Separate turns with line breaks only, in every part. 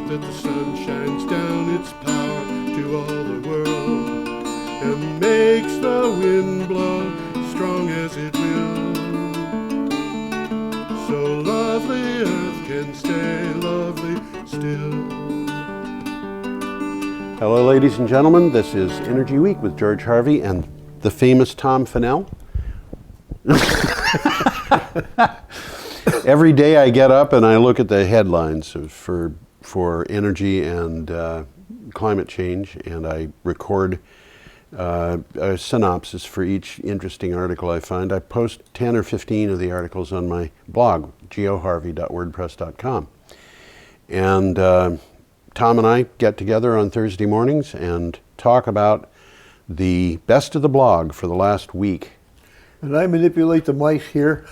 that the sun shines down its power to all the world and makes the wind blow strong as it will. So lovely earth can stay lovely still. Hello, ladies and gentlemen. This is Energy Week with George Harvey and the famous Tom Fennell. Every day I get up and I look at the headlines for energy and climate change, and I record a synopsis for each interesting article I find. I post 10 or 15 of the articles on my blog, geoharvey.wordpress.com. And Tom and I get together on Thursday mornings and talk about the best of the blog for the last week.
And I manipulate the mice here,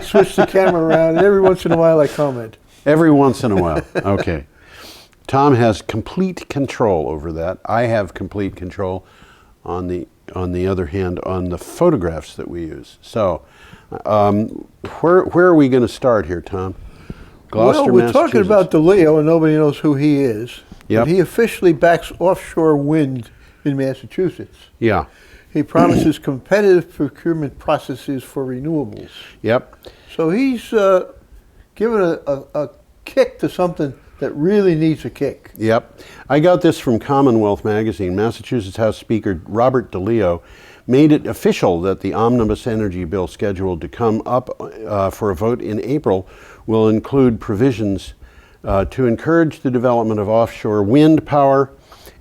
switch the camera around, and every once in a while I comment.
Every once in a while, okay. Tom has complete control over that. I have complete control, on the other hand, on the photographs that we use. So, where are we going to start here, Tom?
Gloucester, well, we're talking about DeLeo, and nobody knows who he is.
Yep.
But he officially backs offshore wind in Massachusetts.
Yeah.
He promises competitive procurement processes for renewables.
Yep.
So he's given a kick to something that really needs a kick.
Yep. I got this from Commonwealth magazine. Massachusetts House Speaker Robert DeLeo made it official that the omnibus energy bill scheduled to come up for a vote in April will include provisions to encourage the development of offshore wind power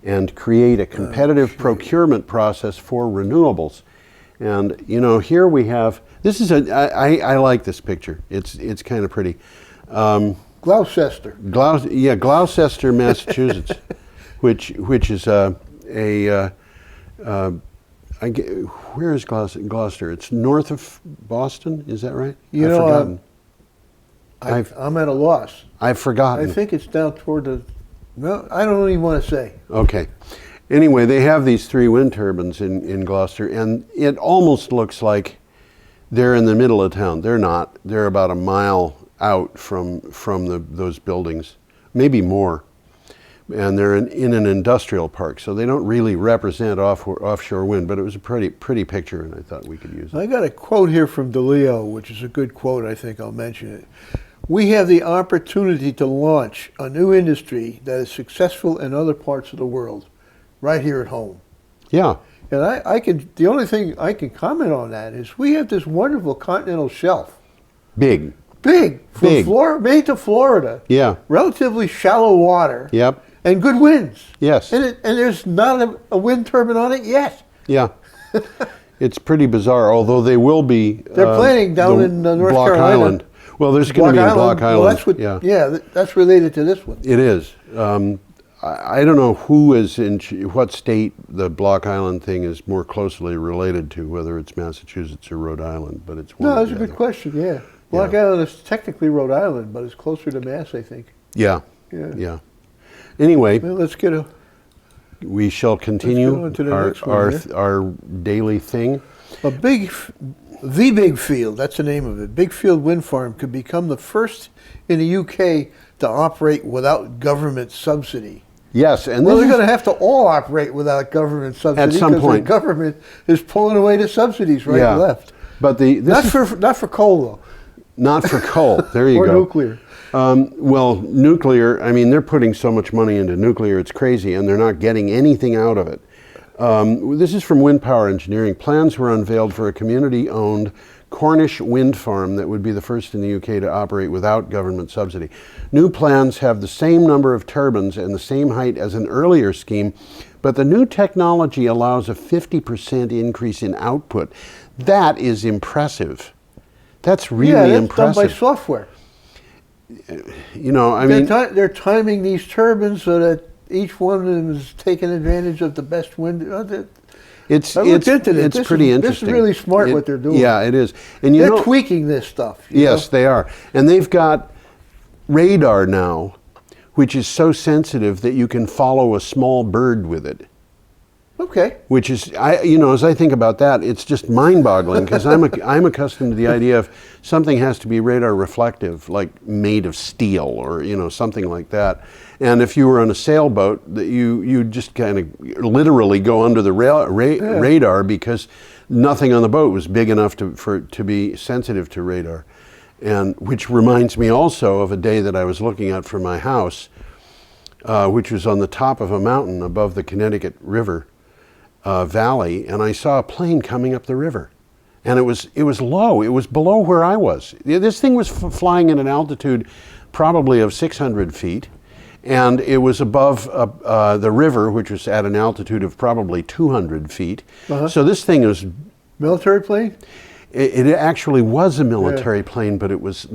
and create a competitive procurement process for renewables. And you know, here we have, this is I like this picture. It's kind of pretty.
Gloucester.
Gloucester, Massachusetts, which is where is Gloucester? It's north of Boston. Is that right?
I've forgotten. I'm at a loss.
I've forgotten.
I think it's down toward the. No, I don't even want to say.
Okay. Anyway, they have these 3 wind turbines in Gloucester, and it almost looks like they're in the middle of town. They're not. They're about a mile out from those buildings, maybe more. And they're in an industrial park, so they don't really represent offshore wind, but it was a pretty picture, and I thought we could use it.
I got a quote here from DeLeo, which is a good quote. I think I'll mention it. We have the opportunity to launch a new industry that is successful in other parts of the world, right here at home.
Yeah.
And the only thing I can comment on that is we have this wonderful continental shelf.
Big.
From Maine to Florida.
Yeah.
Relatively shallow water.
Yep.
And good winds.
Yes.
And there's not a wind turbine on it yet.
Yeah. It's pretty bizarre, although they will be.
They're planning down in North
Block
Carolina.
Island. Well, there's going to be a Block Island.
Well, that's related to this one.
It is. I don't know who is what state the Block Island thing is more closely related to, whether it's Massachusetts or Rhode Island, but it's one.
No, that's a good question, yeah. Block Island is technically Rhode Island, but it's closer to Mass, I think.
Yeah. Yeah. Anyway,
well,
we shall continue our daily thing.
The Big Field, that's the name of it. Big Field Wind Farm could become the first in the UK to operate without government subsidy.
Yes, and
they're going to have to all operate without government subsidy
at some point.
The government is pulling away the subsidies right and left.
But
not for coal though.
Not for coal. There you go.
Or nuclear.
Well, nuclear. I mean, they're putting so much money into nuclear; it's crazy, and they're not getting anything out of it. This is from Wind Power Engineering. Plans were unveiled for a community-owned Cornish wind farm that would be the first in the UK to operate without government subsidy. New plans have the same number of turbines and the same height as an earlier scheme, but the new technology allows a 50% increase in output. That is impressive. That's really impressive.
Done by software.
You know, I mean,
they're timing these turbines so that each one of them is taking advantage of the best wind.
It's pretty interesting.
This is really smart what they're doing.
Yeah, it is. And
they're tweaking this stuff.
Yes, they are. And they've got radar now, which is so sensitive that you can follow a small bird with it.
Okay.
Which is, as I think about that, it's just mind-boggling because I'm accustomed to the idea of something has to be radar reflective, like made of steel or something like that. And if you were on a sailboat, you just kind of literally go under the radar because nothing on the boat was big enough to be sensitive to radar. And which reminds me also of a day that I was looking at for my house, which was on the top of a mountain above the Connecticut River valley, and I saw a plane coming up the river, and it was low. It was below where I was. This thing was flying at an altitude probably of 600 feet, and it was above the river, which was at an altitude of probably 200 feet. So this thing was
military plane.
It actually was a military plane, but it was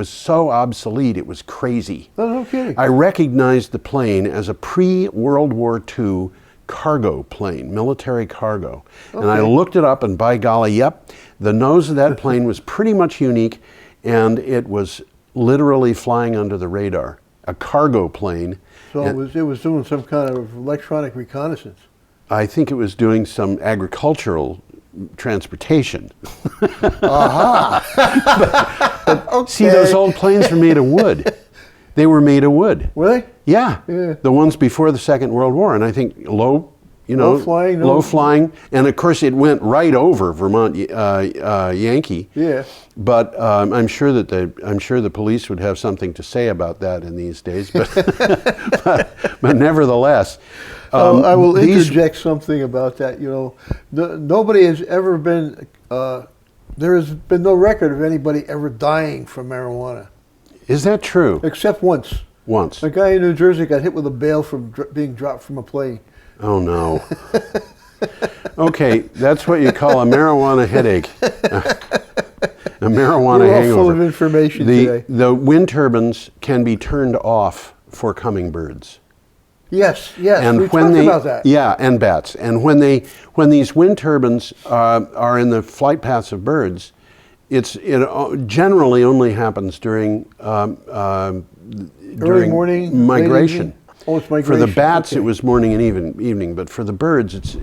so obsolete, it was crazy.
Oh, no kidding.
I recognized the plane as a pre-World War II cargo plane, military cargo. And I looked it up, and by golly, yep, the nose of that plane was pretty much unique, and it was literally flying under the radar. A cargo plane.
So it was doing some kind of electronic reconnaissance.
I think it was doing some agricultural transportation.
Aha!
but see, those old planes were made of wood. They were made of wood.
Were they?
Yeah. The ones before the Second World War, and I think low flying, and of course it went right over Vermont Yankee.
Yeah.
But I'm sure the police would have something to say about that in these days. But but nevertheless.
I will interject something about that. Nobody has ever been, there has been no record of anybody ever dying from marijuana.
Is that true?
Except once.
Once.
A guy in New Jersey got hit with a bale from being dropped from a plane.
Oh, no. Okay, that's what you call a marijuana headache. A marijuana
We're all
hangover.
full of information today.
The wind turbines can be turned off for coming birds.
Yes,
and
we talked about that.
Yeah, and bats. And when these wind turbines are in the flight paths of birds, it generally only happens during
early morning
migration.
Oh, it's migration.
For the bats, it was morning and evening, but for the birds,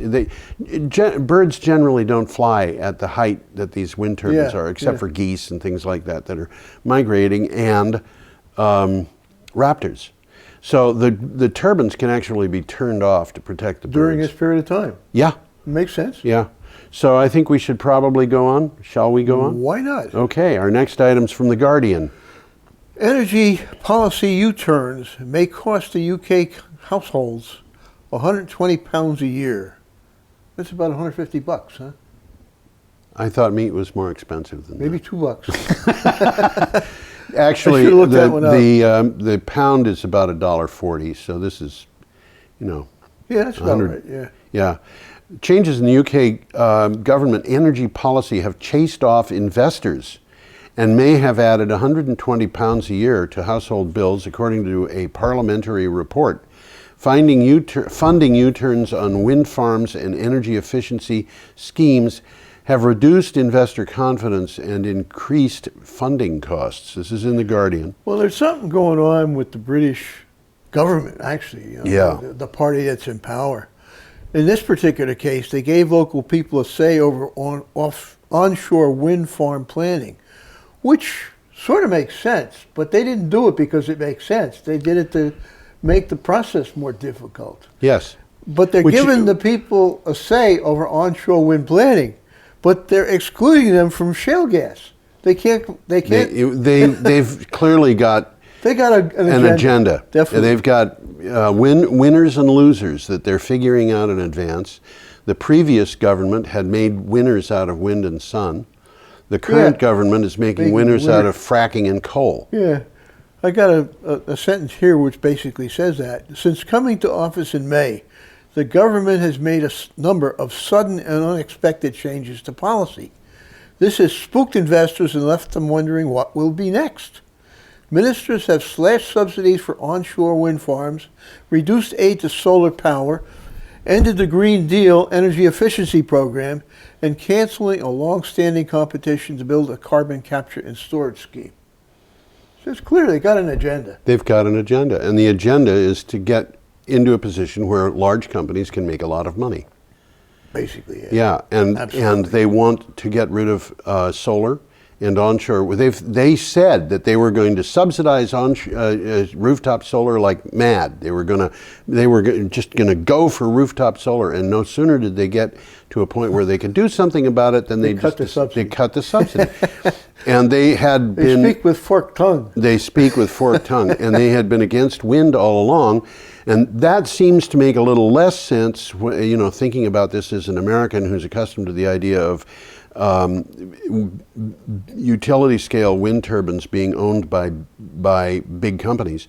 birds generally don't fly at the height that these wind turbines are, except for geese and things like that are migrating, and raptors. So the turbines can actually be turned off to protect the birds.
During this period of time.
Yeah.
Makes sense.
Yeah. So I think we should probably go on. Shall we go on?
Why not?
Okay, our next item's from The Guardian.
Energy policy U-turns may cost the UK households £120 a year. That's about $150, huh?
I thought meat was more expensive than
maybe
that.
$2.
Actually, the pound is about $1.40, so this is,
Yeah, that's about right, yeah.
Yeah. Changes in the UK government energy policy have chased off investors and may have added £120 a year to household bills, according to a parliamentary report. Funding U-turns on wind farms and energy efficiency schemes have reduced investor confidence and increased funding costs. This is in The Guardian.
Well, there's something going on with the British government, actually. The party that's in power. In this particular case, they gave local people a say over onshore wind farm planning, which sort of makes sense, but they didn't do it because it makes sense. They did it to make the process more difficult.
Yes.
But they're giving the people a say over onshore wind planning, but they're excluding them from shale gas. They can't.
They've clearly got.
They got an
agenda.
Definitely.
They've got winners and losers that they're figuring out in advance. The previous government had made winners out of wind and sun. The current government is making winners out of fracking and coal.
Yeah. I got a sentence here which basically says that. Since coming to office in May, the government has made a number of sudden and unexpected changes to policy. This has spooked investors and left them wondering what will be next. Ministers have slashed subsidies for onshore wind farms, reduced aid to solar power, ended the Green Deal energy efficiency program, and canceling a long-standing competition to build a carbon capture and storage scheme. So it's clear they got an agenda.
They've got an agenda, and the agenda is to get into a position where large companies can make a lot of money.
basically.
Yeah, and
Absolutely.
they want to get rid of solar and onshore. They said that they were going to subsidize rooftop solar like mad. They were just going to go for rooftop solar, and no sooner did they get to a point where they could do something about it than they
cut the subsidy.
They cut the subsidy. And they
speak with forked tongue.
They speak with forked tongue, and they had been against wind all along. And that seems to make a little less sense, thinking about this as an American who's accustomed to the idea of utility scale wind turbines being owned by big companies.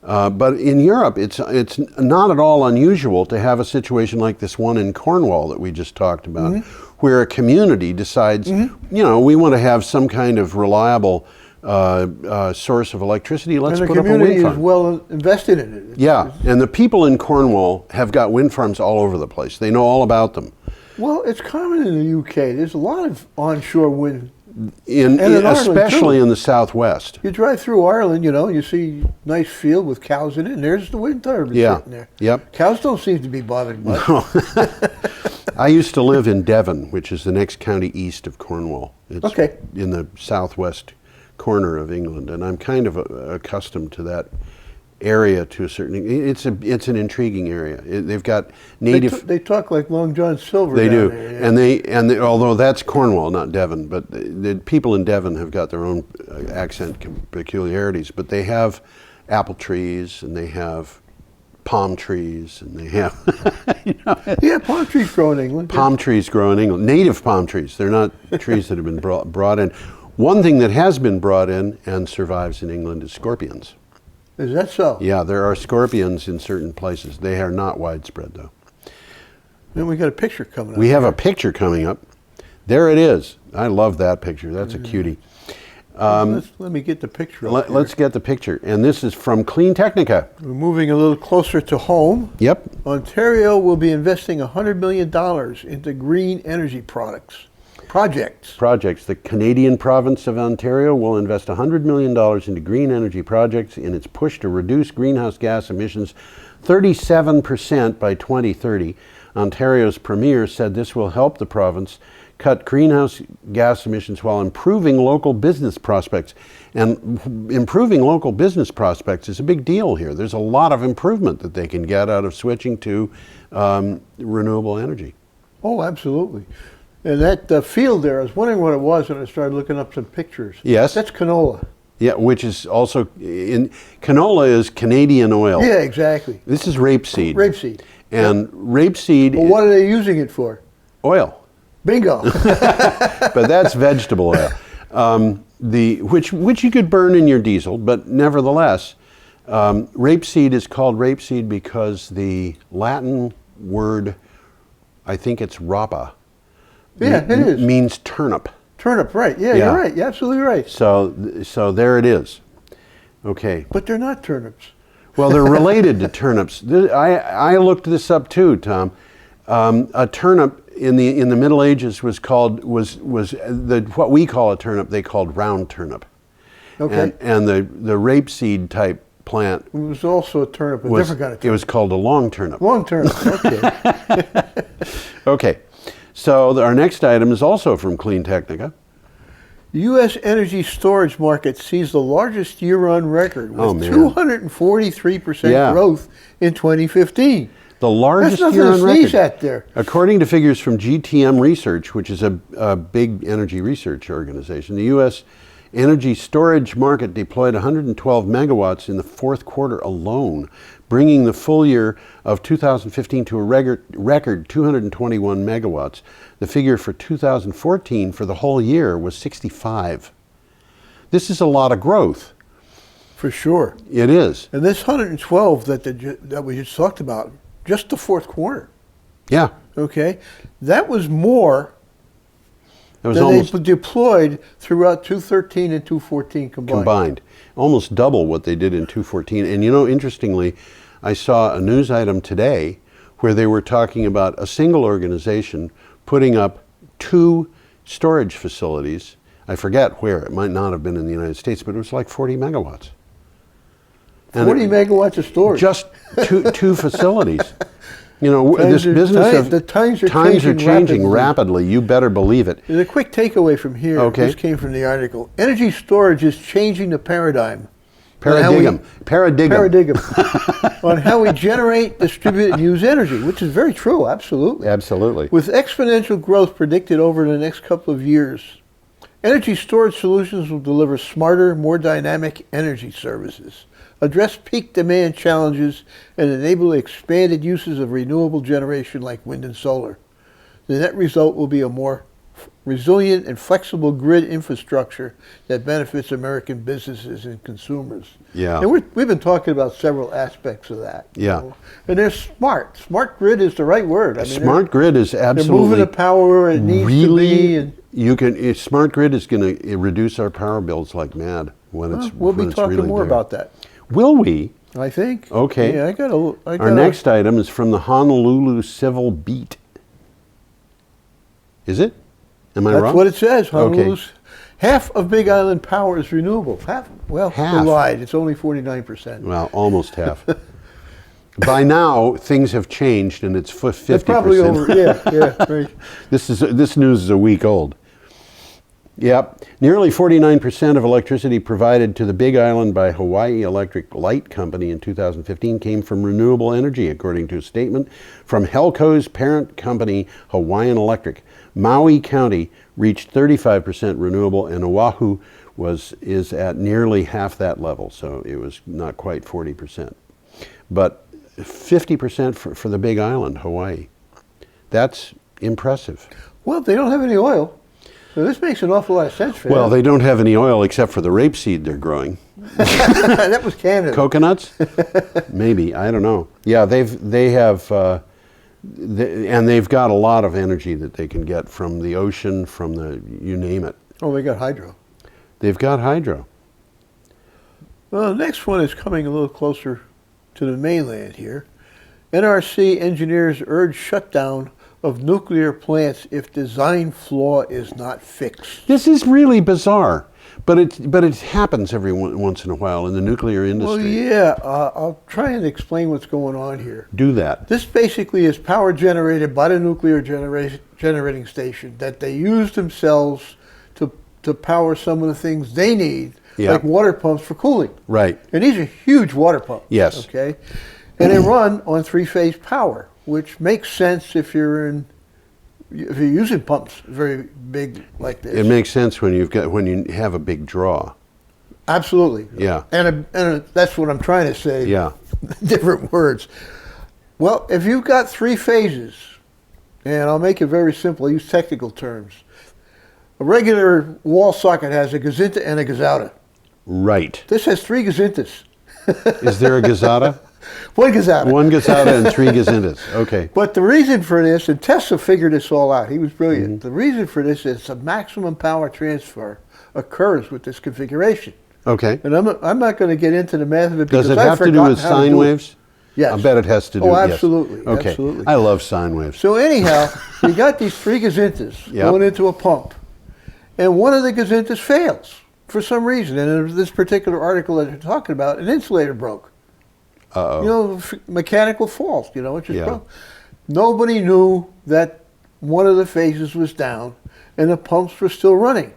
But in Europe, it's not at all unusual to have a situation like this one in Cornwall that we just talked about, where a community decides, we want to have some kind of reliable source of electricity. Let's put up a wind farm.
And the community is well invested in it.
Yeah, and the people in Cornwall have got wind farms all over the place. They know all about them.
Well, it's common in the UK. There's a lot of onshore wind.
Especially in the southwest.
You drive through Ireland, you see nice field with cows in it, and there's the wind turbine sitting there.
Yep.
Cows don't seem to be bothered much.
No. I used to live in Devon, which is the next county east of Cornwall. It's in the southwest corner of England, and I'm kind of accustomed to that area to a certain. It's an intriguing area. They've got native.
They talk like Long John Silver.
They do,
there, yeah.
and they although that's Cornwall, not Devon, but the people in Devon have got their own accent peculiarities. But they have apple trees, and they have palm trees, and they have.
Yeah, palm trees grow in England.
Palm trees grow in England. Native palm trees. They're not trees that have been brought in. One thing that has been brought in and survives in England is scorpions.
Is that so?
Yeah, there are scorpions in certain places. They are not widespread, though.
Then we got a picture coming up.
We have a picture coming up. There it is. I love that picture. That's a cutie.
Let me get the picture up
Let's get the picture. And this is from Clean Technica.
We're moving a little closer to home.
Yep.
Ontario will be investing $100 million into green energy projects.
The Canadian province of Ontario will invest $100 million into green energy projects in its push to reduce greenhouse gas emissions 37% by 2030. Ontario's premier said this will help the province cut greenhouse gas emissions while improving local business prospects. And improving local business prospects is a big deal here. There's a lot of improvement that they can get out of switching to renewable energy.
Oh, absolutely. And that field there, I was wondering what it was when I started looking up some pictures.
Yes.
That's canola.
Yeah, which is also, canola is Canadian oil.
Yeah, exactly.
This is rapeseed.
Rapeseed.
And rapeseed.
Well, what are they using it for?
Oil.
Bingo.
But that's vegetable oil, which you could burn in your diesel, but nevertheless, rapeseed is called rapeseed because the Latin word, I think it's rapa.
Yeah, it is.
Means turnip.
Turnip, right. Yeah, you're right. You're absolutely right.
So there it is. Okay.
But they're not turnips.
Well, they're related to turnips. I looked this up too, Tom. A turnip in the Middle Ages was what we call a turnip. They called round turnip.
Okay.
And the rapeseed type plant.
It was also a turnip, a different kind of turnip.
It was called a long turnip.
Long turnip. Okay.
Okay. So our next item is also from Clean Technica.
The U.S. energy storage market sees the largest year-on record with 243% growth in 2015.
The largest
year-on record. That's nothing to sneeze at there.
According to figures from GTM Research, which is a big energy research organization, the U.S. energy storage market deployed 112 megawatts in the fourth quarter alone, bringing the full year of 2015 to a record 221 megawatts. The figure for 2014 for the whole year was 65. This is a lot of growth.
For sure.
It is.
And this 112 that we just talked about, just the fourth quarter.
Yeah.
Okay. That was more
that was
than they deployed throughout 2013 and 2014 combined.
Almost double what they did in 2014. And interestingly, I saw a news item today where they were talking about a single organization putting up 2 storage facilities. I forget where. It might not have been in the United States, but it was like 40 megawatts.
40 megawatts of storage.
Just two facilities. You know, this business of
the times are
changing rapidly. You better believe it.
There's a quick takeaway from here.
Okay.
This came from the article. Energy storage is changing the paradigm.
Paradigm
on how we generate, distribute, and use energy, which is very true, absolutely.
Absolutely.
With exponential growth predicted over the next couple of years, energy storage solutions will deliver smarter, more dynamic energy services, address peak demand challenges, and enable expanded uses of renewable generation like wind and solar. The net result will be a more resilient and flexible grid infrastructure that benefits American businesses and consumers.
Yeah.
And we've been talking about several aspects of that.
Yeah.
You know? And they're smart. Smart grid is the right word. I mean,
smart grid is absolutely.
They're moving the power where it needs to be. And
smart grid is going to reduce our power bills like mad
we'll be talking
really
more
there.
about that.
Will we?
I think.
Okay.
Yeah,
Our next item is from the Honolulu Civil Beat. Is it? Am I wrong?
That's what it says. Honolulu's
Okay.
half of Big Island power is renewable. Half. Well,
Half.
they lied. It's only 49%.
Well, almost half. By now, things have changed, and it's 50%.
It's probably over. Yeah, right.
This news is a week old. Yep. Nearly 49% of electricity provided to the Big Island by Hawaii Electric Light Company in 2015 came from renewable energy, according to a statement from Helco's parent company, Hawaiian Electric. Maui County reached 35% renewable, and Oahu is at nearly half that level, so it was not quite 40%. But 50% for the Big Island, Hawaii. That's impressive.
Well, they don't have any oil, so this makes an awful lot of sense for them.
Well, they don't have any oil except for the rapeseed they're growing.
That was Canada.
Coconuts? Maybe, I don't know. Yeah, and they've got a lot of energy that they can get from the ocean, from you name it.
Oh, they got hydro.
They've got hydro.
Well, the next one is coming a little closer to the mainland here. NRC engineers urge shutdown of nuclear plants if design flaw is not fixed.
This is really bizarre, but it happens every once in a while in the nuclear industry.
Well, yeah, I'll try and explain what's going on here.
Do that.
This basically is power generated by the nuclear generating station that they use themselves to power some of the things they need, like water pumps for cooling.
Right.
And these are huge water pumps.
Yes.
Okay. And they run on three-phase power, which makes sense if you're using pumps very big like this.
It makes sense when you have a big draw.
Absolutely.
Yeah.
And that's what I'm trying to say.
Yeah.
Different words. Well, if you've got three phases, and I'll make it very simple, I use technical terms. A regular wall socket has a gazinta and a gazouta.
Right.
This has three gazintas.
Is there a gazouta?
One gazouta.
One gazouta and three gazintas. Okay.
But the reason for this, and Tesla figured this all out, he was brilliant. The reason for this is the maximum power transfer occurs with this configuration.
Okay.
And I'm not going to get into the math of it because
Does it have to do with sine waves?
Yes.
I bet it has to do.
Oh, absolutely.
Yes. Okay.
Absolutely.
I love sine waves.
So anyhow, you got these three gazintas going into a pump, and one of the gazintas fails for some reason. And in this particular article that you're talking about, an insulator broke.
Uh-oh.
You know, mechanical fault. You know, it just broke. Nobody knew that one of the phases was down, and the pumps were still running.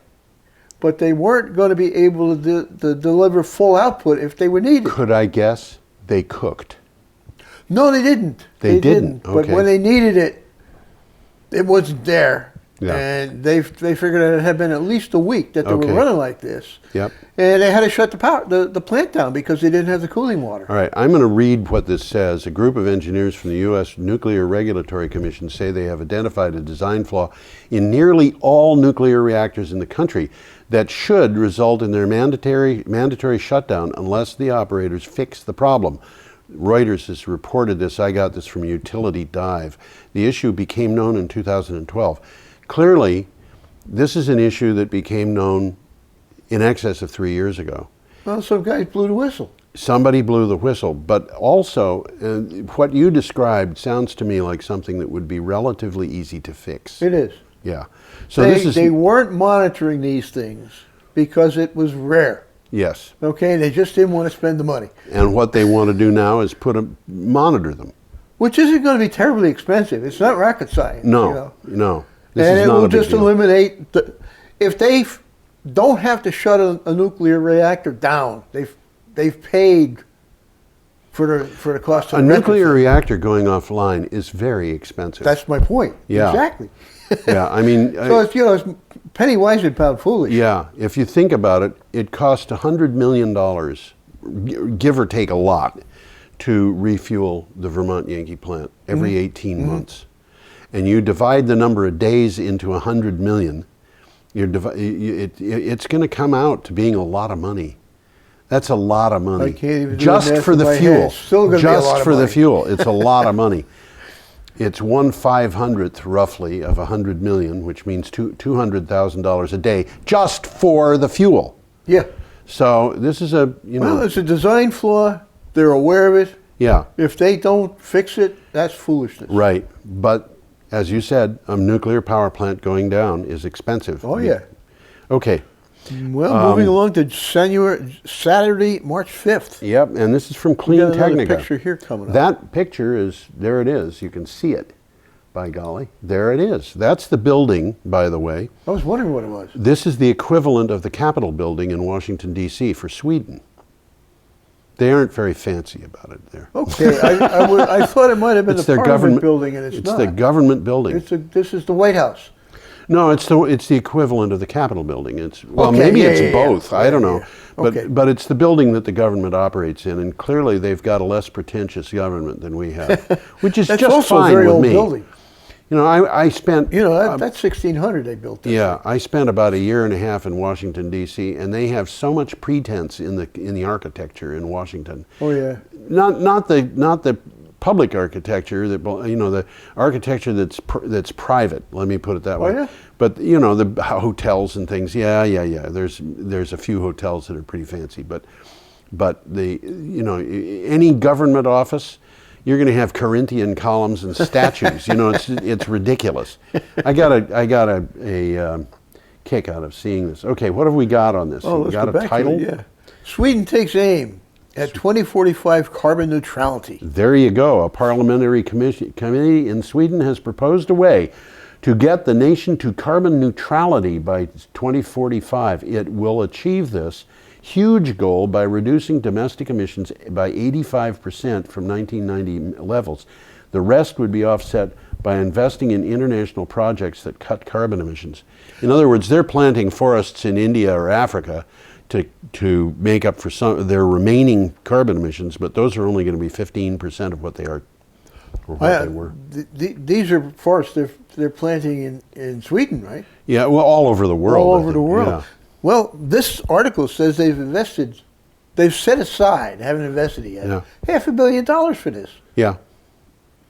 But they weren't going to be able to deliver full output if they were needed.
Could I guess they cooked?
No, they didn't.
They didn't.
But
Okay.
when they needed it, it wasn't there.
Yeah.
And they figured it had been at least a week that they were running like this.
Yep.
And they had to shut the plant down because they didn't have the cooling water.
All right, I'm going to read what this says. A group of engineers from the U.S. Nuclear Regulatory Commission say they have identified a design flaw in nearly all nuclear reactors in the country that should result in their mandatory shutdown unless the operators fix the problem. Reuters has reported this. I got this from Utility Dive. The issue became known in 2012. Clearly, this is an issue that became known in excess of 3 years ago.
Well, some guys blew the whistle.
Somebody blew the whistle, but also what you described sounds to me like something that would be relatively easy to fix.
It is.
Yeah. So
they weren't monitoring these things because it was rare.
Yes.
Okay, they just didn't want to spend the money.
And what they want to do now is monitor them.
Which isn't going to be terribly expensive. It's not rocket science.
No,
you know?
no. This
And
is
it
not
will
a big
just
deal.
eliminate if they don't have to shut a nuclear reactor down. They've paid for the cost of
A
the
nuclear
retrofit.
reactor going offline is very expensive.
That's my point.
Yeah.
Exactly.
Yeah, I mean,
So it's penny wise and pound foolish.
yeah, if you think about it, it cost $100 million, give or take a lot, to refuel the Vermont Yankee plant every 18 months. And you divide the number of days into 100 million, it's going to come out to being a lot of money. That's a lot of money.
I can't even do
just
the
for
math in
the
my head.
fuel.
It's still gonna be a
Just
lot of
for the
money.
fuel, it's a lot of money. It's 1/500th roughly of 100 million, which means $200,000 a day just for the fuel.
Yeah.
So this is a
Well, it's a design flaw. They're aware of it.
yeah,
If they don't fix it, that's foolishness.
right. But as you said, a nuclear power plant going down is expensive.
Oh, yeah.
Okay.
Well, moving along to Saturday, March 5th.
Yep, and this is from
We
Clean
got another
Technica.
picture here coming up.
That picture is, there it is. You can see it, by golly. There it is. That's the building, by the way.
I was wondering what it was.
This is the equivalent of the Capitol building in Washington, D.C. for Sweden. They aren't very fancy about it there.
Okay, I thought it might have been
It's
the
their
Parliament
government
building, and it's
It's
not.
the government building.
This is the White House.
No, it's the equivalent of the Capitol building. It's
Okay,
maybe
yeah,
it's
yeah,
both.
yeah.
I don't know,
Yeah, yeah. Okay.
but it's the building that the government operates in, and clearly they've got a less pretentious government than we have, which is
That's
just
also
fine
a very
with
old
me.
building.
You know, I spent
You know, that's 1600 they built this.
yeah, I spent about a year and a half in Washington D.C., and they have so much pretense in the architecture in Washington.
Oh, yeah.
Not the public architecture that the architecture that's private. Let me put it that way.
Oh, yeah?
But the hotels and things. Yeah. There's a few hotels that are pretty fancy, but any government office, you're going to have Corinthian columns and statues. It's ridiculous. I got a kick out of seeing this. Okay, what have we got on this?
Oh,
we
let's
got
go
a
back to
title.
it, yeah. Sweden takes aim at 2045 carbon neutrality.
There you go. A parliamentary committee in Sweden has proposed a way to get the nation to carbon neutrality by 2045. It will achieve this huge goal by reducing domestic emissions by 85% from 1990 levels. The rest would be offset by investing in international projects that cut carbon emissions. In other words, they're planting forests in India or Africa to make up for some of their remaining carbon emissions, but those are only going to be 15% of what they are, or what they were.
These are forests they're planting in Sweden, right?
Yeah, well, all over the world.
All
I
over
think.
the world.
Yeah.
Well, this article says they've set aside, haven't invested yet,
Yeah.
$500 million for this.
Yeah.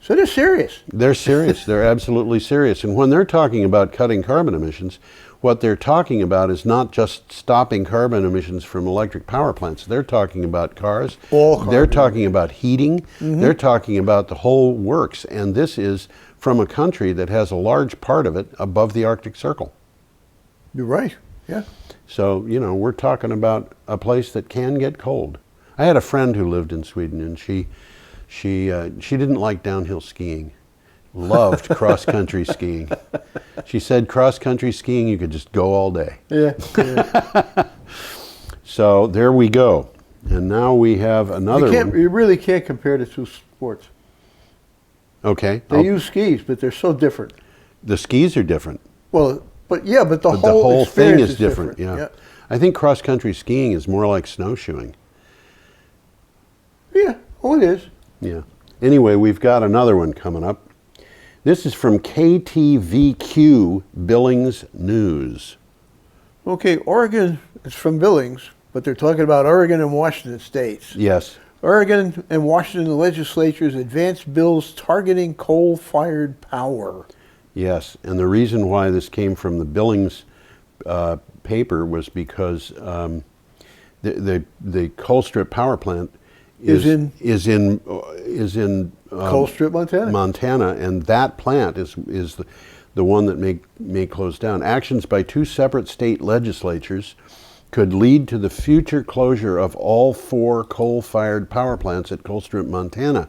So they're serious.
They're serious. They're absolutely serious. And when they're talking about cutting carbon emissions, what they're talking about is not just stopping carbon emissions from electric power plants. They're talking about cars.
All carbon.
They're talking about heating. They're talking about the whole works. And this is from a country that has a large part of it above the Arctic Circle.
You're right. Yeah.
So, we're talking about a place that can get cold. I had a friend who lived in Sweden, and she didn't like downhill skiing. Loved cross-country skiing. She said cross-country skiing, you could just go all day.
Yeah. Yeah.
So there we go. And now we have another one.
You really can't compare the two sports.
Okay.
They use skis, but they're so different.
The skis are different.
Well, but the
But
whole
thing
experience
is different. Yeah.
Yeah.
I think cross-country skiing is more like snowshoeing.
Yeah. Oh, it is.
Yeah. Anyway, we've got another one coming up. This is from KTVQ Billings News.
Okay, Oregon is from Billings, but they're talking about Oregon and Washington states.
Yes.
Oregon and Washington legislatures advanced bills targeting coal-fired power.
Yes, and the reason why this came from the Billings paper was because the Colstrip power plant is in
Colstrip, Montana.
Montana, and that plant is the one that may close down. Actions by two separate state legislatures could lead to the future closure of all 4 coal-fired power plants at Colstrip, Montana.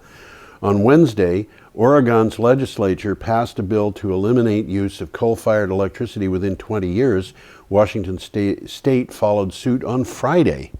On Wednesday, Oregon's legislature passed a bill to eliminate use of coal-fired electricity within 20 years. Washington State followed suit on Friday.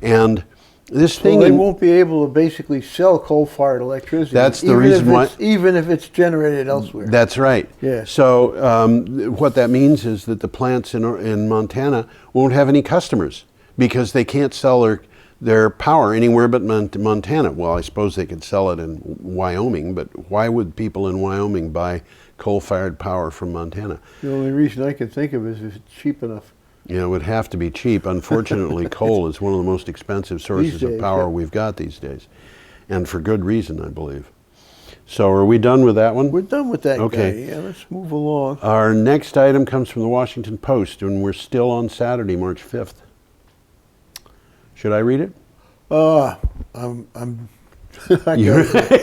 And this thing...
they won't be able to basically sell coal-fired electricity.
That's the reason why...
Even if it's generated elsewhere.
That's right.
Yeah.
So what that means is that the plants in Montana won't have any customers because they can't sell their power anywhere but Montana. Well, I suppose they could sell it in Wyoming, but why would people in Wyoming buy coal-fired power from Montana?
The only reason I can think of is if it's cheap enough.
Yeah, it would have to be cheap. Unfortunately, coal is one of the most expensive sources of power we've got these days, and for good reason, I believe. So are we done with that one?
We're done with that
Okay.
guy. Yeah, let's move along.
Our next item comes from the Washington Post, and we're still on Saturday, March 5th. Should I read it?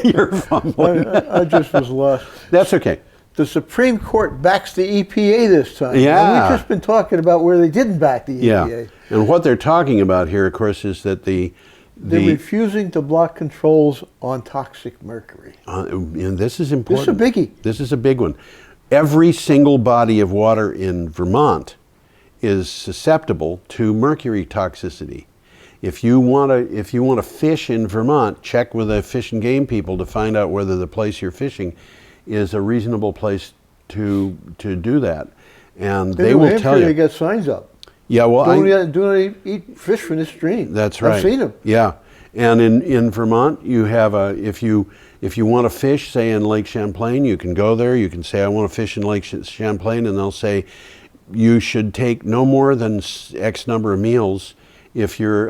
You're fumbling.
I just was lost.
That's okay.
The Supreme Court backs the EPA this time.
Yeah.
Now, we've just been talking about where they didn't back the EPA.
Yeah. And what they're talking about here, of course, is that
They're refusing to block controls on toxic mercury.
and this is important.
This is a biggie.
This is a big one. Every single body of water in Vermont is susceptible to mercury toxicity. If you want to fish in Vermont, check with the Fish and Game people to find out whether the place you're fishing is a reasonable place to do that, and they will tell you.
They got signs up.
Yeah, well,
do not eat fish from this stream.
That's right.
I've seen them.
Yeah, and in Vermont, you have if you want to fish, say in Lake Champlain, you can go there. You can say, I want to fish in Lake Champlain, and they'll say you should take no more than X number of meals if you're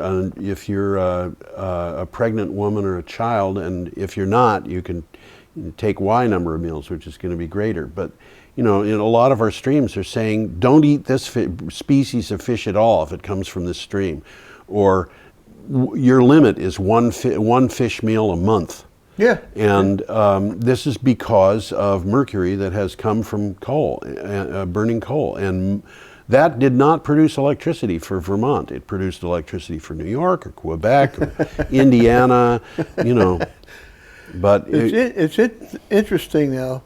a pregnant woman or a child, and if you're not, you can take Y number of meals, which is going to be greater. But in a lot of our streams, they're saying don't eat this species of fish at all if it comes from this stream, or your limit is one fish meal a month.
Yeah.
And this is because of mercury that has come from coal, burning coal, and that did not produce electricity for Vermont. It produced electricity for New York or Quebec or Indiana, But
it's interesting now.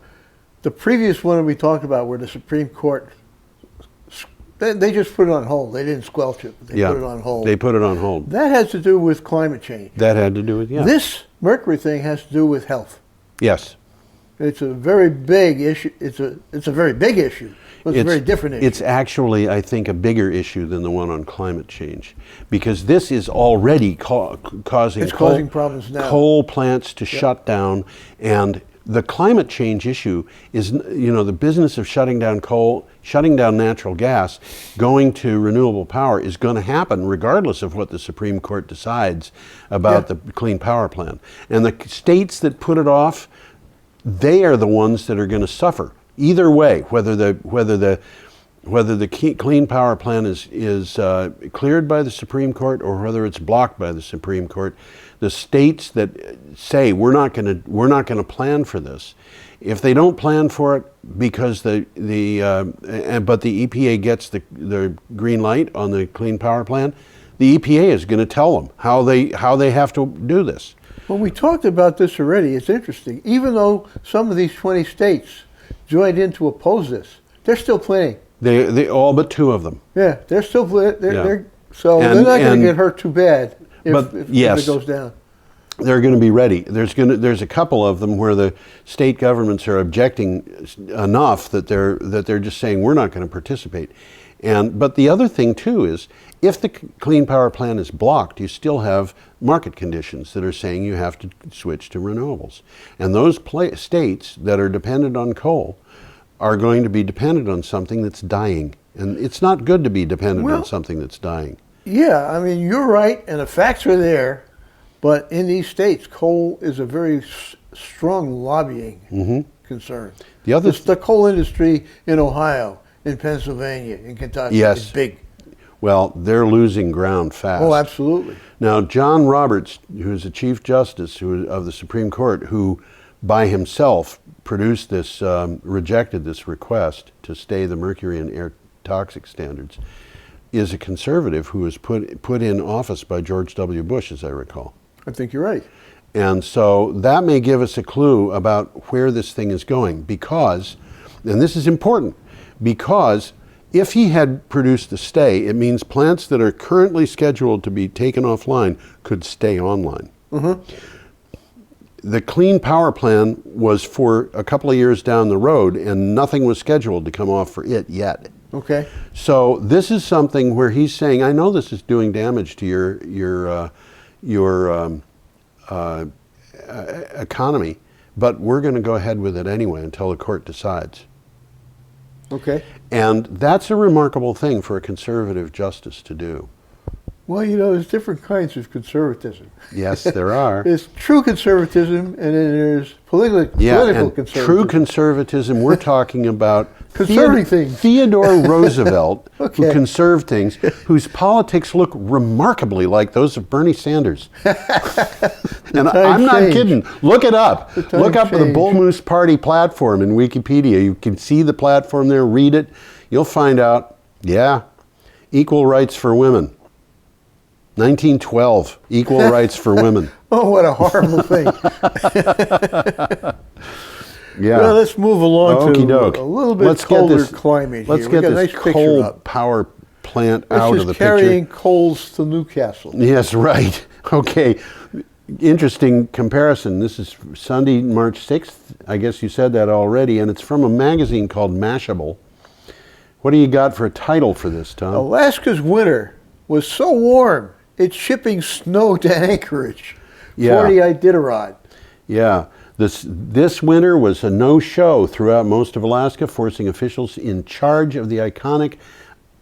The previous one we talked about, where the Supreme Court, they just put it on hold. They didn't squelch it. They put it on hold.
They put it on hold.
That has to do with climate change.
That had to do with, yeah.
This mercury thing has to do with health.
Yes.
It's a very big issue. It's a very big issue. But it's a very different issue.
It's actually, I think, a bigger issue than the one on climate change, because this is already causing
problems now.
Coal plants to shut down, and the climate change issue is, the business of shutting down coal, shutting down natural gas, going to renewable power is going to happen regardless of what the Supreme Court decides about the Clean Power Plan. And the states that put it off, they are the ones that are going to suffer. Either way, whether the Clean Power Plan is cleared by the Supreme Court or whether it's blocked by the Supreme Court, the states that say we're not going to plan for this, if they don't plan for it because but the EPA gets the green light on the Clean Power Plan, the EPA is going to tell them how they have to do this.
Well, we talked about this already. It's interesting. Even though some of these 20 states joined in to oppose this, they're still planning.
They all but two of them.
Yeah, they're still they're they're not going to get hurt too bad if it goes down.
They're going to be ready. There's a couple of them where the state governments are objecting enough that they're just saying we're not going to participate. But the other thing too is, if the Clean Power Plan is blocked, you still have market conditions that are saying you have to switch to renewables. And those states that are dependent on coal are going to be dependent on something that's dying. And it's not good to be dependent on something that's dying.
Yeah, I mean, you're right, and the facts are there. But in these states, coal is a very strong lobbying concern. The coal industry in Ohio, in Pennsylvania, in Kentucky is big.
Well, they're losing ground fast.
Oh, absolutely.
Now, John Roberts, who's the Chief Justice of the Supreme Court, who by himself rejected this request to stay the mercury and air toxic standards, is a conservative who was put in office by George W. Bush, as I recall.
I think you're right.
And so that may give us a clue about where this thing is going because, and this is important, because if he had produced a stay, it means plants that are currently scheduled to be taken offline could stay online. The clean power plan was for a couple of years down the road, and nothing was scheduled to come off for it yet.
Okay.
So this is something where he's saying, I know this is doing damage to your economy, but we're going to go ahead with it anyway until the court decides.
Okay.
And that's a remarkable thing for a conservative justice to do.
Well, you know, there's different kinds of conservatism.
Yes, there are.
There's true conservatism, and then there's political
and
conservatism.
true conservatism, we're talking about
Conserving things.
Theodore Roosevelt,
Okay.
who conserved things, whose politics look remarkably like those of Bernie Sanders. And I'm not
changed.
kidding. Look it up.
The times
Look up the
changed.
Bull Moose Party platform in Wikipedia. You can see the platform there, read it. You'll find out, yeah, equal rights for women. 1912, equal rights for women.
Oh, what a horrible thing.
Yeah.
Well, let's move along
Okey
to
doke.
a little bit
Let's get
colder
this-
climate
Let's
here. We
get
got a
this
nice picture
coal
up.
power plant
This
out
is
of the
carrying
picture.
coals to Newcastle.
Yes, right. Okay. Interesting comparison. This is Sunday, March 6th. I guess you said that already. And it's from a magazine called Mashable. What do you got for a title for this, Tom?
Alaska's winter was so warm, it's shipping snow to Anchorage
Yeah.
for the Iditarod.
Yeah. This winter was a no-show throughout most of Alaska, forcing officials in charge of the iconic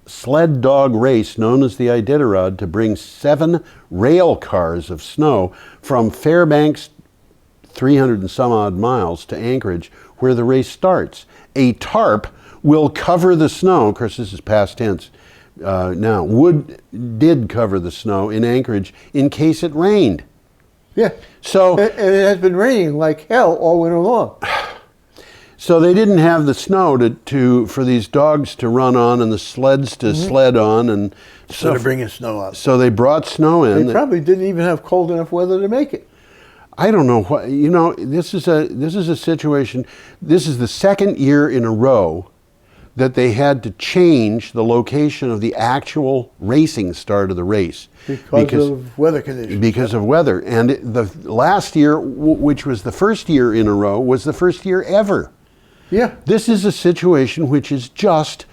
sled dog race known as the Iditarod to bring 7 rail cars of snow from Fairbanks, 300 and some odd miles, to Anchorage, where the race starts. A tarp will cover the snow. Of course, this is past tense. Now, did cover the snow in Anchorage in case it rained.
Yeah.
So,
And it has been raining like hell all winter long.
so they didn't have the snow for these dogs to run on and the sleds to sled on, and
So they're bringing snow up.
so they brought snow in.
They probably didn't even have cold enough weather to make it.
I don't know what, you know, this is a situation. This is the second year in a row that they had to change the location of the actual racing start of the race
Because of weather conditions.
because of weather. And the last year, which was the first year in a row, was the first year ever.
Yeah.
This is a situation which is just,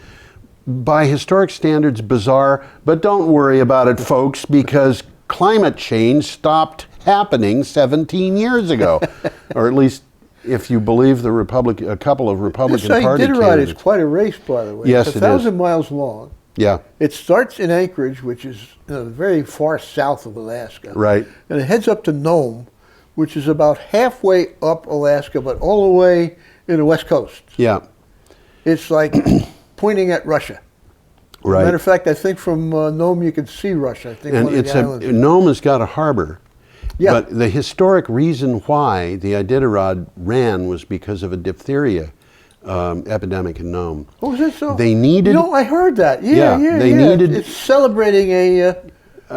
by historic standards, bizarre. But don't worry about it, folks, because climate change stopped happening 17 years ago, or at least if you believe a couple of Republican
This
Party
Iditarod
candidates.
is quite a race, by the way.
Yes,
it's
it is.
1,000 miles long.
Yeah,
It starts in Anchorage, which is very far south of Alaska.
right.
And it heads up to Nome, which is about halfway up Alaska, but all the way in the west coast.
Yeah,
It's like pointing at Russia.
right.
Matter of fact, I think from Nome you can see Russia. I think
And
one of
it's
the islands.
Nome has got a harbor.
Yeah.
But the historic reason why the Iditarod ran was because of a diphtheria epidemic in Nome.
Oh, is that so?
They needed.
You know, I heard that.
Yeah,
Yeah,
they needed-
It's celebrating a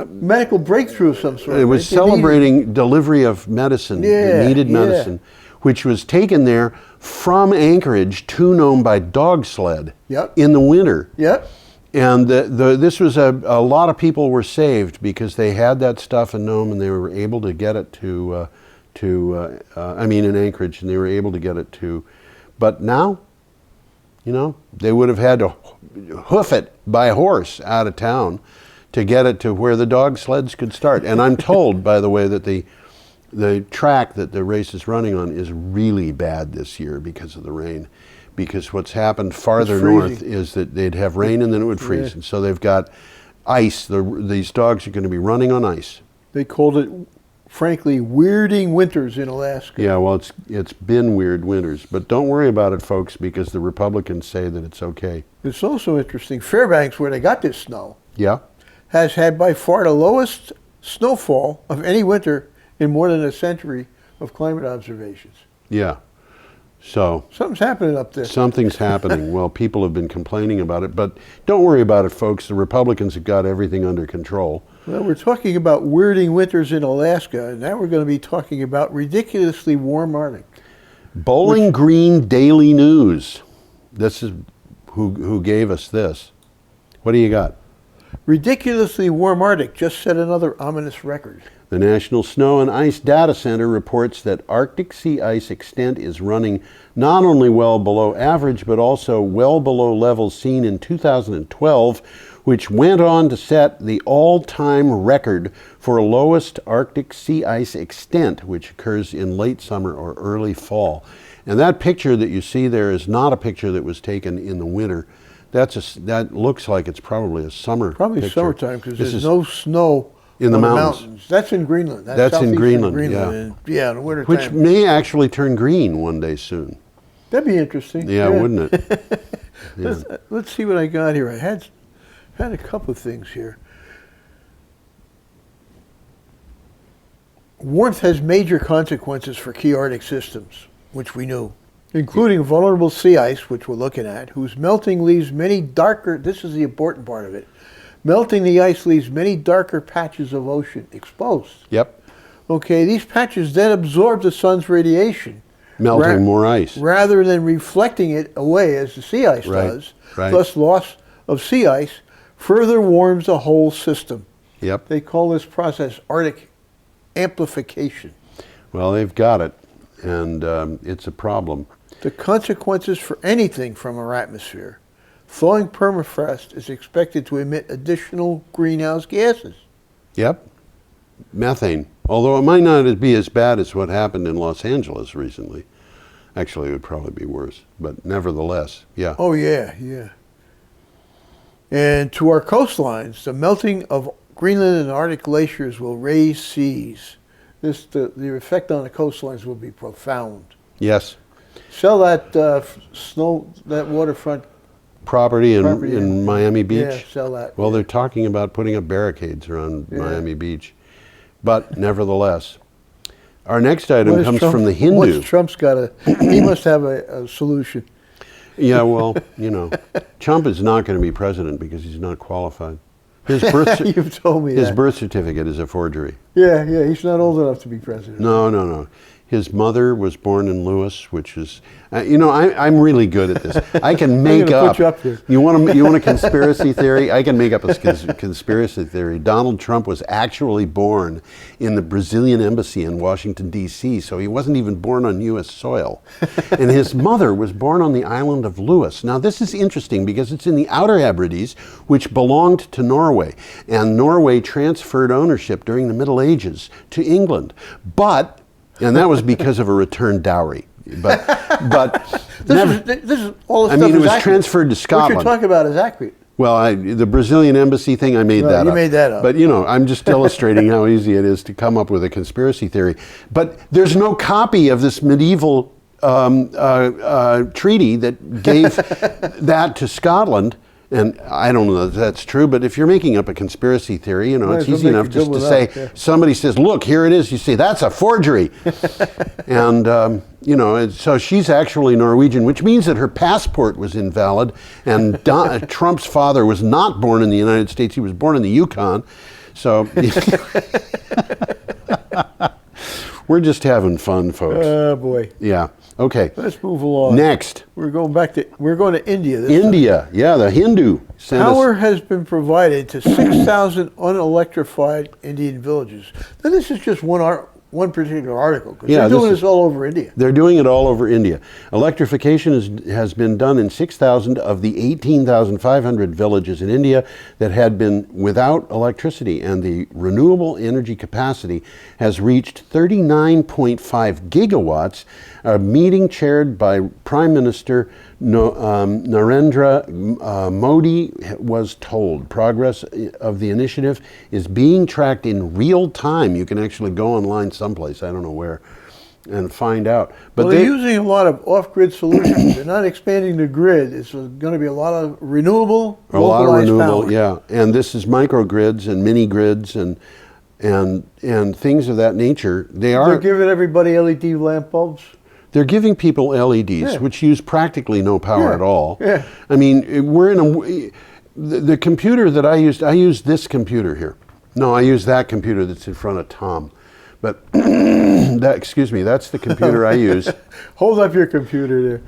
medical breakthrough of some sort.
It was
right? They needed-
celebrating delivery of medicine,
Yeah,
needed
yeah.
medicine, which was taken there from Anchorage to Nome by dog sled
Yep.
in the winter.
Yep.
And this was a lot of people were saved because they had that stuff in Nome and they were able to get it in Anchorage, and they were able to get it to, but now, you know, they would have had to hoof it by horse out of town to get it to where the dog sleds could start. And I'm told, by the way, that the track that the race is running on is really bad this year because of the rain. Because what's happened farther
It's
north
freezing.
is that they'd have rain and then it would freeze.
Yeah.
And so they've got ice. These dogs are going to be running on ice.
They called it, frankly, weirding winters in Alaska.
Yeah, well, it's been weird winters. But don't worry about it, folks, because the Republicans say that it's okay.
It's also interesting. Fairbanks, where they got this snow,
Yeah?
has had by far the lowest snowfall of any winter in more than a century of climate observations.
Yeah. So
Something's happening up there.
something's happening. Well, people have been complaining about it, but don't worry about it, folks. The Republicans have got everything under control.
Well, we're talking about weirding winters in Alaska, and now we're going to be talking about ridiculously warm Arctic.
Bowling Green Daily News. This is who gave us this. What do you got?
Ridiculously warm Arctic just set another ominous record.
The National Snow and Ice Data Center reports that Arctic sea ice extent is running not only well below average, but also well below levels seen in 2012, which went on to set the all-time record for lowest Arctic sea ice extent, which occurs in late summer or early fall. And that picture that you see there is not a picture that was taken in the winter. That looks like it's probably a summer
Probably
picture.
summertime because there's no snow
in the
on
mountains.
That's in Greenland.
That's in
southeastern
Greenland, yeah.
And, yeah, in the winter
Which
time.
may actually turn green one day soon.
That'd be interesting.
Yeah, wouldn't it? Yeah.
Let's see what I got here. I had a couple of things here. Warmth has major consequences for key Arctic systems, which we knew, including vulnerable sea ice, which we're looking at, whose melting leaves many darker, this is the important part of it, melting the ice leaves many darker patches of ocean exposed.
Yep.
Okay, these patches then absorb the sun's radiation.
Melting more ice.
Rather than reflecting it away as the sea ice does,
right.
thus loss of sea ice further warms the whole system.
Yep.
They call this process Arctic amplification.
Well, they've got it, and it's a problem.
The consequences for anything from our atmosphere. Thawing permafrost is expected to emit additional greenhouse gases.
Yep. Methane. Although it might not be as bad as what happened in Los Angeles recently. Actually, it would probably be worse, but nevertheless, yeah.
Oh, yeah, yeah. And to our coastlines, the melting of Greenland and Arctic glaciers will raise seas. The effect on the coastlines will be profound.
Yes.
Sell that that waterfront
Property in
property
Miami Beach.
Yeah, sell that.
Well, they're talking about putting up barricades around Miami Beach. But nevertheless, our next item comes from the Hindu.
What's Trump's got he must have a solution.
Yeah, well, you know, Trump is not going to be president because he's not qualified. His birth,
You've told me
his
that.
birth certificate is a forgery.
Yeah, he's not old enough to be president.
No. His mother was born in Lewis, which is, I'm really good at this. I can make
gonna
up.
put you up here.
You want a conspiracy theory? I can make up a conspiracy theory. Donald Trump was actually born in the Brazilian embassy in Washington, D.C., so he wasn't even born on U.S. soil. And his mother was born on the island of Lewis. Now, this is interesting because it's in the Outer Hebrides, which belonged to Norway. And Norway transferred ownership during the Middle Ages to England. And that was because of a returned dowry. But
This is all the stuff
I mean, it
is
was
accurate.
transferred to Scotland.
What you're talking about is accurate.
Well, the Brazilian embassy thing, I made that up.
You made that up.
But, I'm just illustrating how easy it is to come up with a conspiracy theory. But there's no copy of this medieval treaty that gave that to Scotland. And I don't know if that's true, but if you're making up a conspiracy theory, it's easy enough just to say, somebody says, look, here it is. You say, that's a forgery. And, so she's actually Norwegian, which means that her passport was invalid. And Trump's father was not born in the United States. He was born in the Yukon. So we're just having fun, folks.
Oh, boy.
Yeah. Okay.
Let's move along.
Next.
We're going to India this
India.
time.
Yeah, the Hindu sent
Power
us.
has been provided to 6,000 unelectrified Indian villages. Now, this is just one particular article, because they're doing this all over India.
They're doing it all over India. Electrification has been done in 6,000 of the 18,500 villages in India that had been without electricity, and the renewable energy capacity has reached 39.5 gigawatts. A meeting chaired by Prime Minister Narendra Modi was told progress of the initiative is being tracked in real time. You can actually go online someplace, I don't know where, and find out.
But they're using a lot of off-grid solutions. They're not expanding the grid. It's going to be a lot of renewable, localized power.
Yeah. And this is microgrids and mini grids and things of that nature. They're
giving everybody LED lamp bulbs.
They're giving people LEDs,
Yeah.
which use practically no power
Yeah.
at all.
Yeah.
I mean, we're in the computer that I used this computer here. No, I use that computer that's in front of Tom. But excuse me, that's the computer I use.
Hold up your computer there.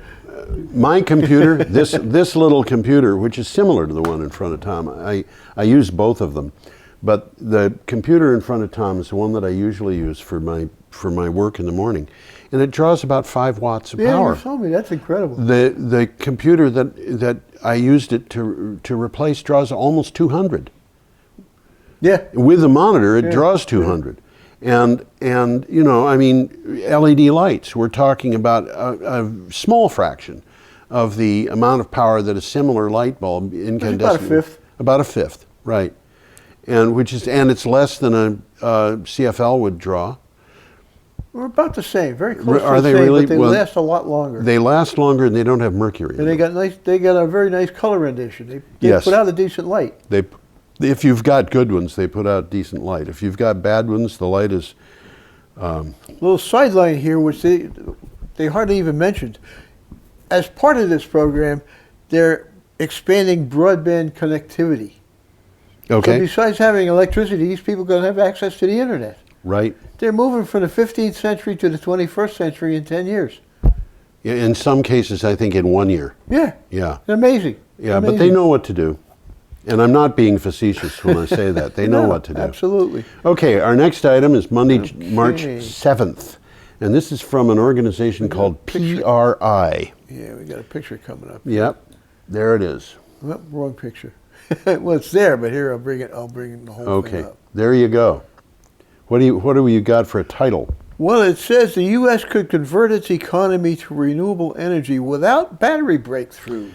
My computer, this little computer, which is similar to the one in front of Tom, I use both of them. But the computer in front of Tom is the one that I usually use for my work in the morning. And it draws about 5 watts of power.
Yeah, you told me. That's incredible.
The computer that I used it to replace draws almost 200.
Yeah.
With the monitor, it
Yeah.
draws 200. And you know, I mean, LED lights, we're talking about a small fraction of the amount of power that a similar light bulb incandescent.
About a fifth.
About a fifth, right. And it's less than a CFL would draw.
We're about the same, very close
Are
to the
they
same,
really?
but they
Well,
last a lot longer.
They last longer and they don't have mercury.
And they got a very nice color rendition. They
Yes.
put out a decent light.
If you've got good ones, they put out decent light. If you've got bad ones, the light is.
Little sideline here, which they hardly even mentioned. As part of this program, they're expanding broadband connectivity.
Okay.
So besides having electricity, these people are going to have access to the internet.
Right.
They're moving from the 15th century to the 21st century in 10 years.
Yeah, in some cases, I think in 1 year.
Yeah.
Yeah.
Amazing.
Yeah,
Amazing.
but they know what to do. And I'm not being facetious when I say that. They know
No,
what to do.
Absolutely.
Okay, our next item is Monday,
Okay.
March 7th. And this is from an organization called PRI.
Yeah, we got a picture coming up.
Yep, there it is.
Oh, wrong picture. Well, it's there, but here I'll bring the whole thing
Okay,
up.
there you go. What do you got for a title?
Well, it says the U.S. could convert its economy to renewable energy without battery breakthroughs.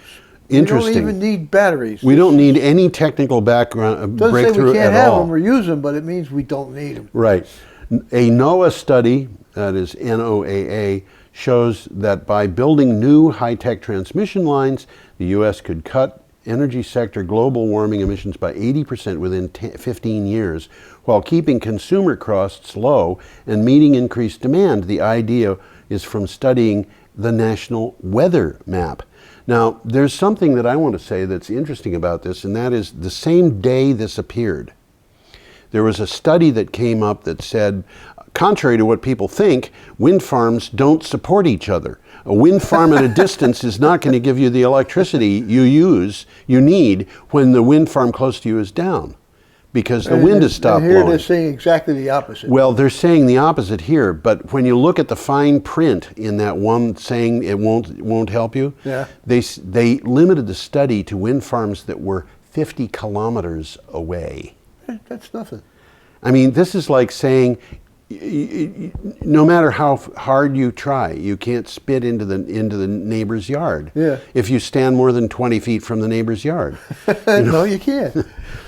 Interesting.
We don't even need batteries.
We don't need any technical background
Doesn't say
breakthrough
we can't
at
have
all.
them or use them, but it means we don't need them.
Right. A NOAA study, that is NOAA, shows that by building new high-tech transmission lines, the U.S. could cut energy sector global warming emissions by 80% within 15 years, while keeping consumer costs low and meeting increased demand. The idea is from studying the National Weather Map. Now, there's something that I want to say that's interesting about this, and that is the same day this appeared, there was a study that came up that said, contrary to what people think, wind farms don't support each other. A wind farm at a distance is not going to give you the electricity you need when the wind farm close to you is down, because the wind has stopped
and here
blowing.
they're saying exactly the opposite.
Well, they're saying the opposite here, but when you look at the fine print in that one saying it won't help you,
Yeah.
they limited the study to wind farms that were 50 kilometers away.
That's nothing.
I mean, this is like saying, no matter how hard you try, you can't spit into the neighbor's yard.
Yeah.
If you stand more than 20 feet from the neighbor's yard.
No, you can't.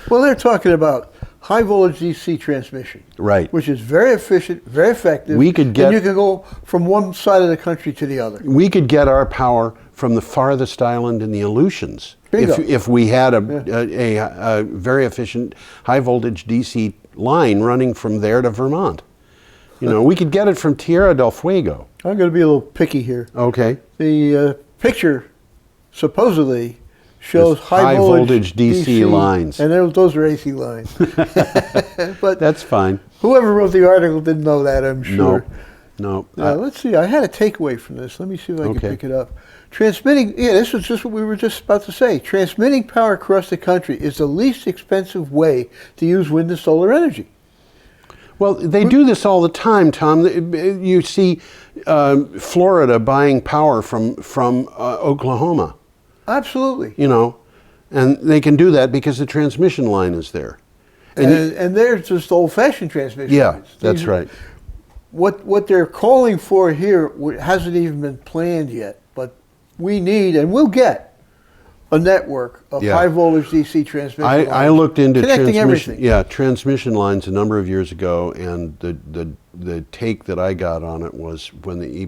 Well, they're talking about high voltage DC transmission.
Right.
Which is very efficient, very effective.
We could get-
and you can go from one side of the country to the other.
We could get our power from the farthest island in the Aleutians
Bingo.
if we had a very efficient high voltage DC line running from there to Vermont. You know, we could get it from Tierra del Fuego.
I'm going to be a little picky here.
Okay.
The picture supposedly shows
There's
high voltage
DC lines.
and those are AC lines. But
That's fine.
whoever wrote the article didn't know that, I'm sure.
No.
Let's see. I had a takeaway from this. Let me see if I can
Okay.
pick it up. Transmitting, this was just what we were just about to say. Transmitting power across the country is the least expensive way to use wind and solar energy.
Well, they do this all the time, Tom. You see Florida buying power from Oklahoma,
Absolutely.
you know, and they can do that because the transmission line is there.
And they're just old-fashioned transmission
Yeah,
lines.
that's
These-
right.
What they're calling for here hasn't even been planned yet, but we need, and we'll get, a network of
Yeah.
high voltage DC transmission lines.
I looked into
connecting
transmission,
everything.
transmission lines a number of years ago, and the take that I got on it was when the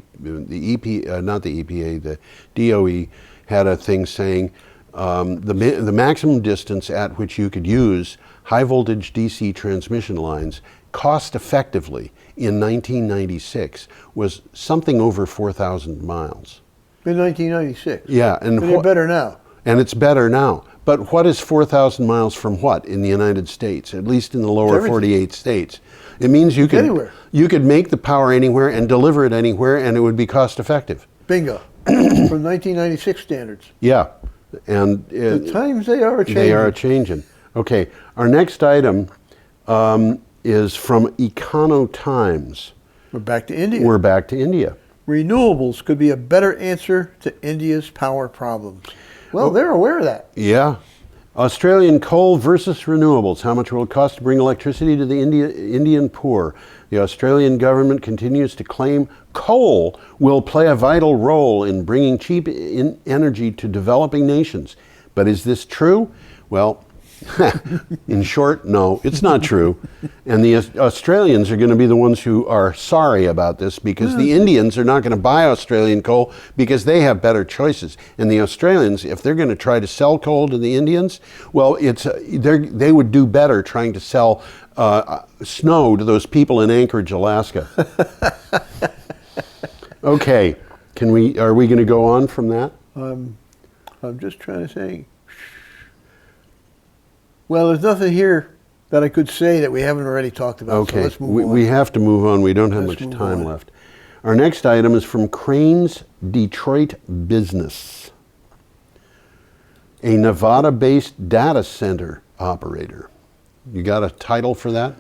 DOE had a thing saying the maximum distance at which you could use high voltage DC transmission lines cost effectively in 1996 was something over 4,000 miles.
In 1996.
Yeah, and
They're better now.
And it's better now. But what is 4,000 miles from what in the United States, at least in the lower 48 states? It means you could make the power anywhere and deliver it anywhere, and it would be cost effective.
Bingo. From 1996 standards.
Yeah. And
the times they are changing.
They are changing. Okay, our next item is from Econo Times.
We're back to India.
We're back to India.
Renewables could be a better answer to India's power problems. Well, they're aware of that.
Yeah. Australian coal versus renewables. How much will it cost to bring electricity to the Indian poor? The Australian government continues to claim coal will play a vital role in bringing cheap energy to developing nations. But is this true? Well, in short, no, it's not true. And the Australians are going to be the ones who are sorry about this, because the Indians are not going to buy Australian coal because they have better choices. And the Australians, if they're going to try to sell coal to the Indians, well, they would do better trying to sell snow to those people in Anchorage, Alaska. Okay, are we going to go on from that?
I'm just trying to say. Well, there's nothing here that I could say that we haven't already talked about.
Okay,
so let's move on.
We have to move on. We don't have much time left. Our next item is from Crane's Detroit Business, a Nevada-based data center operator. You got a title for that?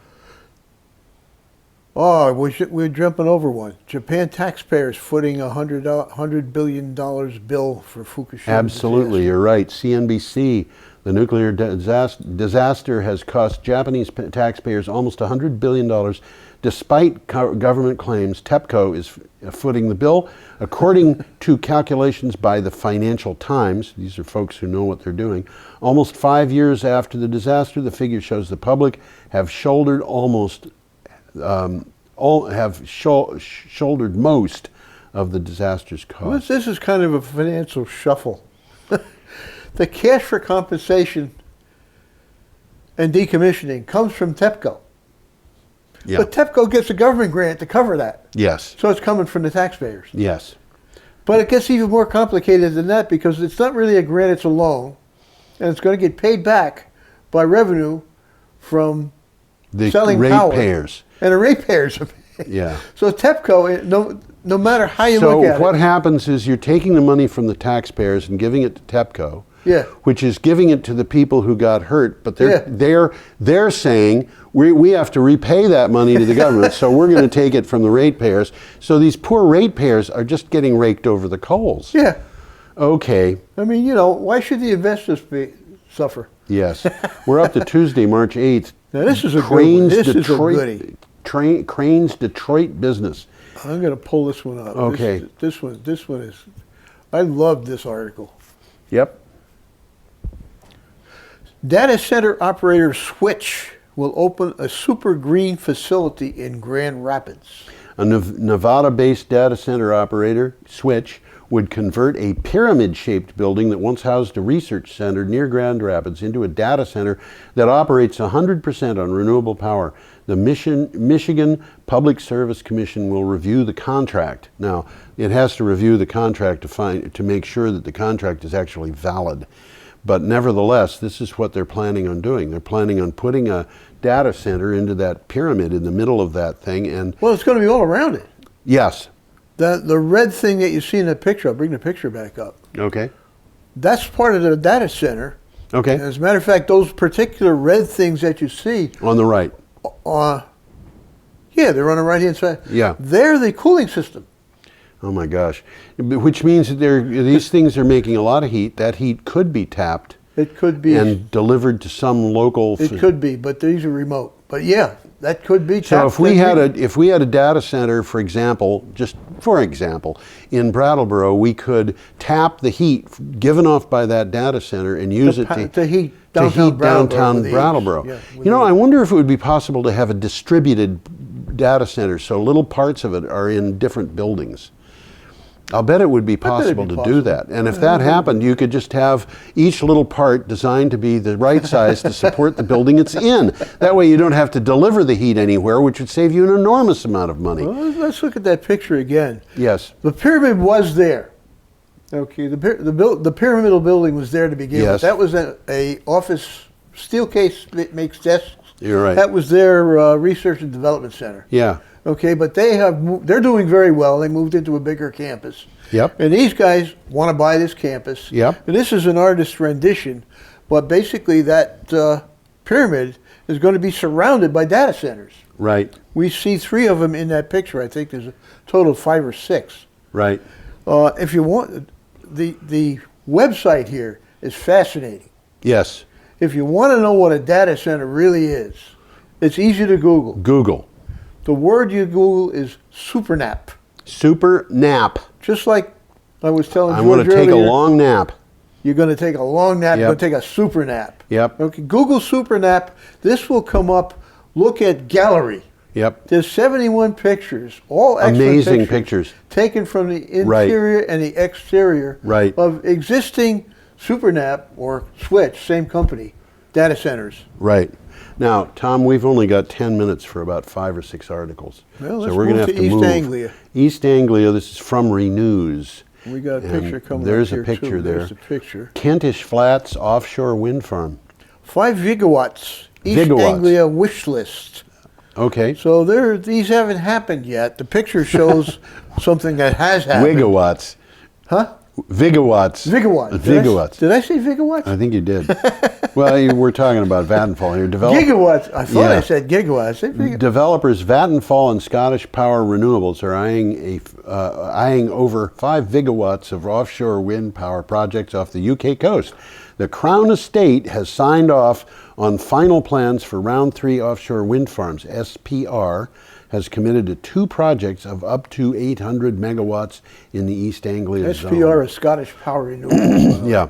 Oh, we're jumping over one. Japan taxpayers footing $100 billion bill for Fukushima.
Absolutely,
disaster.
you're right. CNBC. The nuclear disaster has cost Japanese taxpayers almost $100 billion, despite government claims TEPCO is footing the bill. According to calculations by the Financial Times, these are folks who know what they're doing, almost 5 years after the disaster, the figure shows the public have shouldered shouldered most of the disaster's cost.
Well, this is kind of a financial shuffle. The cash for compensation and decommissioning comes from TEPCO.
Yeah.
But TEPCO gets a government grant to cover that.
Yes.
So it's coming from the taxpayers.
Yes.
But it gets even more complicated than that, because it's not really a grant, it's a loan. And it's going to get paid back by revenue from
the
selling power.
ratepayers.
And the ratepayers are paying.
Yeah.
So TEPCO, no matter how you look at it.
So what happens is you're taking the money from the taxpayers and giving it to TEPCO.
Yeah.
Which is giving it to the people who got hurt, but they're saying we have to repay that money to the government, so we're going to take it from the ratepayers. So these poor ratepayers are just getting raked over the coals.
Yeah.
Okay.
I mean, why should the investors suffer?
Yes. We're up to Tuesday, March 8th.
Now this is a good one. This is a goodie.
Crane's Detroit Business.
I'm going to pull this one up.
Okay.
This one is. I love this article.
Yep.
Data center operator Switch will open a super green facility in Grand Rapids.
A Nevada-based data center operator, Switch, would convert a pyramid-shaped building that once housed a research center near Grand Rapids into a data center that operates 100% on renewable power. The Michigan Public Service Commission will review the contract. Now, it has to review the contract to make sure that the contract is actually valid. But nevertheless, this is what they're planning on doing. They're planning on putting a data center into that pyramid in the middle of that thing. And
well, it's going to be all around it.
Yes.
The red thing that you see in the picture, I'll bring the picture back up.
Okay.
That's part of the data center.
Okay.
And as a matter of fact, those particular red things that you see.
On the right.
Yeah, they're on the right-hand side.
Yeah.
They're the cooling system.
Oh my gosh. Which means that these things are making a lot of heat. That heat could be tapped.
It could be.
And delivered to some local.
It could be, but these are remote. But yeah, that could be tapped.
So if we had a data center, for example, just for example, in Brattleboro, we could tap the heat given off by that data center and use it
to heat
downtown
Brattleboro.
Brattleboro.
Yeah,
I wonder if it would be possible to have a distributed data center, so little parts of it are in different buildings. I'll bet it would be
bet it'd
possible
be
to
possible.
do that. And if that happened, you could just have each little part designed to be the right size to support the building it's in. That way you don't have to deliver the heat anywhere, which would save you an enormous amount of money.
Well, let's look at that picture again.
Yes.
The pyramid was there. Okay, the pyramidal building was there to begin
Yes.
with. That was a office steel case that makes desks.
You're right.
That was their research and development center.
Yeah.
Okay, but they're doing very well. They moved into a bigger campus.
Yep.
And these guys want to buy this campus.
Yep.
And this is an artist's rendition, but basically that pyramid is going to be surrounded by data centers.
Right.
We see 3 of them in that picture. I think there's a total of 5 or 6.
Right.
If you want, the website here is fascinating.
Yes.
If you want to know what a data center really is, it's easy to Google.
Google.
The word you Google is supernap.
Super nap.
Just like I was telling
I
George
want to take a
earlier,
long nap.
you're going to take a long nap,
Yep.
you're going to take a super nap.
Yep.
Okay, Google super nap. This will come up. Look at gallery.
Yep.
There's 71 pictures, all excellent
Amazing pictures.
taken from the
Right.
interior and the exterior
Right.
of existing SuperNap or Switch, same company, data centers.
Right. Now, Tom, we've only got 10 minutes for about 5 or 6 articles.
Well, let's
so we're going
move
to have
to
to
East
move.
Anglia.
East Anglia, this is from Renews.
We got a
And
picture coming
there's
up
a
here,
picture
too.
there.
There's a picture.
Kentish Flats offshore wind farm.
5 gigawatts, East
Gigawatts.
Anglia wish list.
Okay.
So these haven't happened yet. The picture shows something that has happened.
Wigawatts.
Huh?
Vigawatts.
Vigawatts.
Vigawatts.
Did I say gigawatts?
I think you did. Well, you were talking about Vattenfall here.
Gigawatts. I thought
Yeah.
I said gigawatts. I said
Developers Vattenfall and Scottish Power Renewables are eyeing over 5 gigawatts of offshore wind power projects off the UK coast. The Crown Estate has signed off on final plans for Round 3 offshore wind farms. SPR has committed to 2 projects of up to 800 megawatts in the East Anglia zone.
SPR is Scottish Power Renewables.
Yeah.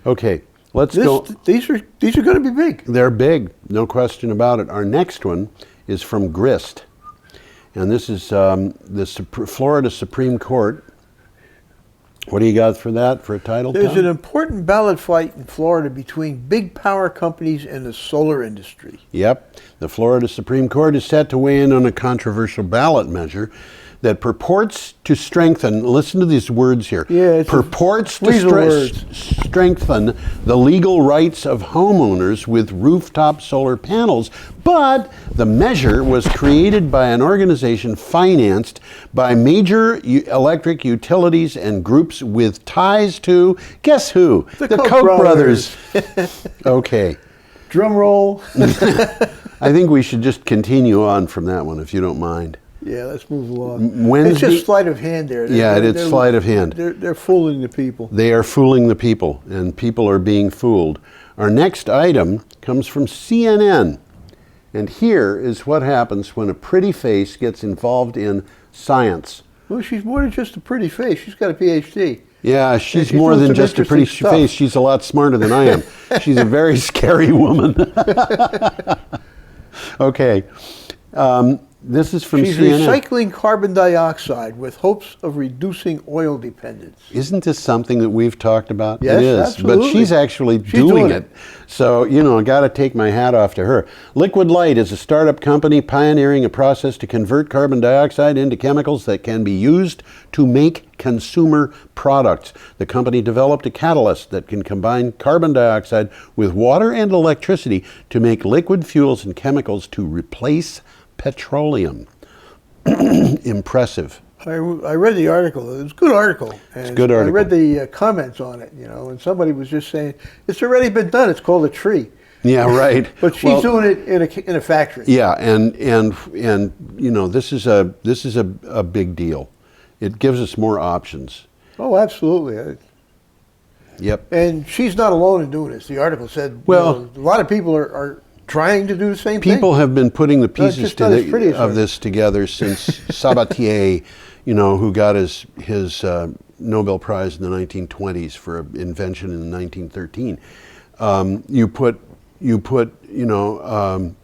Okay. Let's go.
These are going to be big.
They're big, no question about it. Our next one is from Grist, and this is Florida Supreme Court. What do you got for that, for a title,
There's
Tom?
an important ballot fight in Florida between big power companies and the solar industry.
Yep. The Florida Supreme Court is set to weigh in on a controversial ballot measure that purports to strengthen, listen to these words here, purports to strengthen the legal rights of homeowners with rooftop solar panels, but the measure was created by an organization financed by major electric utilities and groups with ties to, guess who?
The
Koch brothers. Okay.
Drum roll.
I think we should just continue on from that one, if you don't mind.
Yeah, let's move along.
Wednesday,
it's just sleight of hand there.
It's sleight of hand.
They're fooling the people.
They are fooling the people, and people are being fooled. Our next item comes from CNN. And here is what happens when a pretty face gets involved in science.
Well, she's more than just a pretty face. She's got a PhD.
Yeah, she's
she's
more
doing
than
some
just a pretty
interesting stuff.
face. She's a lot smarter than I am. She's a very scary woman. Okay. This is from
She's
CNN.
recycling carbon dioxide with hopes of reducing oil dependence.
Isn't this something that we've talked about?
Yes,
it is.
absolutely.
But she's actually
She's
doing
doing
it. So, I got to take my hat off to her. Liquid Light is a startup company pioneering a process to convert carbon dioxide into chemicals that can be used to make consumer products. The company developed a catalyst that can combine carbon dioxide with water and electricity to make liquid fuels and chemicals to replace petroleum. Impressive.
I read the article. It was a good article. And
It's a good article.
I read the comments on it, and somebody was just saying, it's already been done. It's called a tree.
Yeah, right.
But she's doing it in a factory.
Yeah, and this is a big deal. It gives us more options.
Oh, absolutely.
Yep.
And she's not alone in doing this. The article said,
Well,
a lot of people are trying to do the same thing.
People have been putting the pieces
just not as pretty as her.
of this together since Sabatier, who got his Nobel Prize in the 1920s for an invention in 1913. You put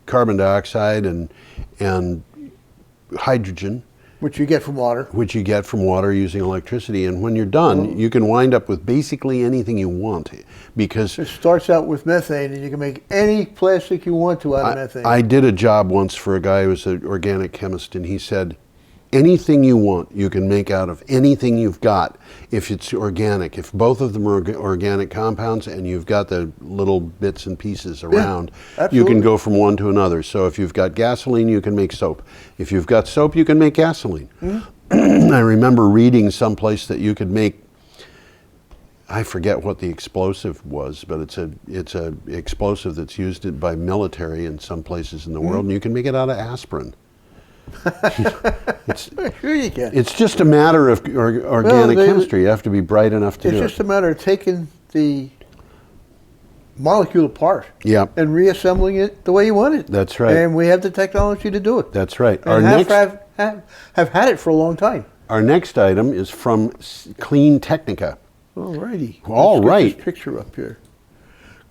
carbon dioxide and hydrogen
Which you get from water.
which you get from water using electricity. And when you're done, you can wind up with basically anything you want, because
It starts out with methane, and you can make any plastic you want to out of methane.
I did a job once for a guy who was an organic chemist, and he said, anything you want, you can make out of anything you've got if it's organic. If both of them are organic compounds and you've got the little bits and pieces around, you
absolutely.
can go from one to another. So if you've got gasoline, you can make soap. If you've got soap, you can make gasoline. I remember reading someplace that you could make, I forget what the explosive was, but it's a explosive that's used by military in some places in the world, and you can make it out of aspirin.
Sure you can.
It's just a matter of organic chemistry. You have to be bright enough to do it.
It's just a matter of taking the molecule apart
Yep.
and reassembling it the way you want it.
That's right.
And we have the technology to do it.
That's right.
And have had it for a long time.
Our next item is from Clean Technica.
Alrighty.
All
Let's get
right.
this picture up here.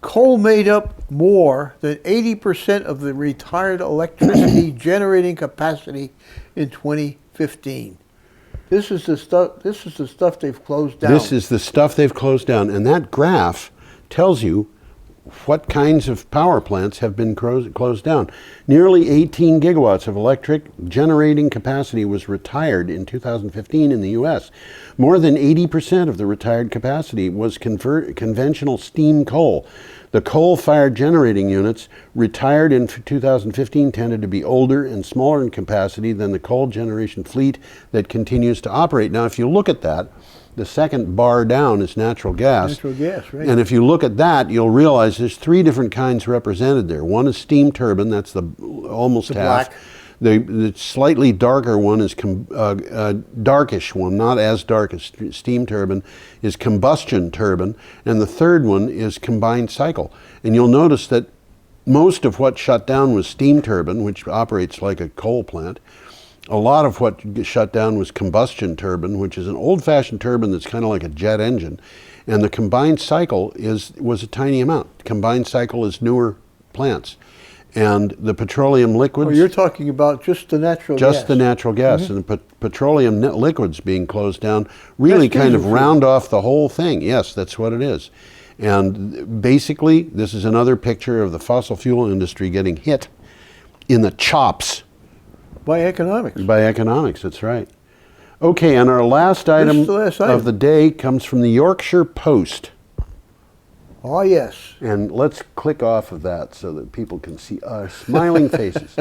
Coal made up more than 80% of the retired electricity generating capacity in 2015. This is the stuff they've closed down.
This is the stuff they've closed down, and that graph tells you what kinds of power plants have been closed down. Nearly 18 gigawatts of electric generating capacity was retired in 2015 in the U.S. More than 80% of the retired capacity was conventional steam coal. The coal-fired generating units retired in 2015 tended to be older and smaller in capacity than the coal generation fleet that continues to operate. Now, if you look at that, the second bar down is natural gas.
Natural gas, right.
And if you look at that, you'll realize there's three different kinds represented there. One is steam turbine, that's the almost
The
half.
black.
The slightly darker one is darkish one, not as dark as steam turbine, is combustion turbine, and the third one is combined cycle. And you'll notice that most of what shut down was steam turbine, which operates like a coal plant. A lot of what shut down was combustion turbine, which is an old-fashioned turbine that's kind of like a jet engine. And the combined cycle was a tiny amount. Combined cycle is newer plants. And the petroleum liquids...
Oh, you're talking about just the natural gas.
Just the natural gas. And the petroleum liquids being closed down really
That's
kind of
diesel fuel.
round off the whole thing. Yes, that's what it is. And basically, this is another picture of the fossil fuel industry getting hit in the chops.
By economics.
By economics, that's right. Okay, and our last item,
is the last item.
of the day comes from the Yorkshire Post.
Oh, yes.
And let's click off of that so that people can see our smiling faces.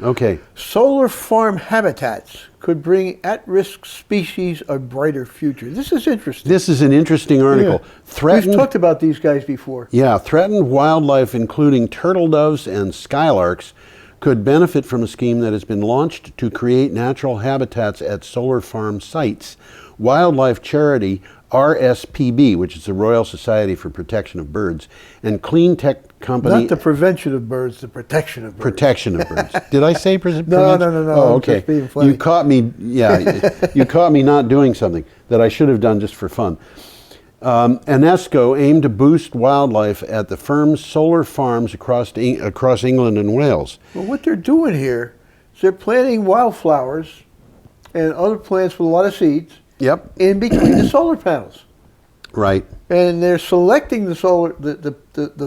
Okay.
Solar farm habitats could bring at-risk species a brighter future. This is interesting.
This is an interesting article.
Yeah. We've talked about these guys before.
Yeah, threatened wildlife, including turtle doves and skylarks, could benefit from a scheme that has been launched to create natural habitats at solar farm sites. Wildlife charity RSPB, which is the Royal Society for Protection of Birds, and clean tech company...
Not the prevention of birds, the protection of birds.
Protection of birds. Did I say prevention?
No.
Oh,
I'm
okay.
just being funny.
You caught me, you caught me not doing something that I should have done just for fun. UNESCO aimed to boost wildlife at the firm's solar farms across England and Wales.
Well, what they're doing here is they're planting wildflowers and other plants with a lot of seeds
Yep.
in between the solar panels.
Right.
And they're selecting the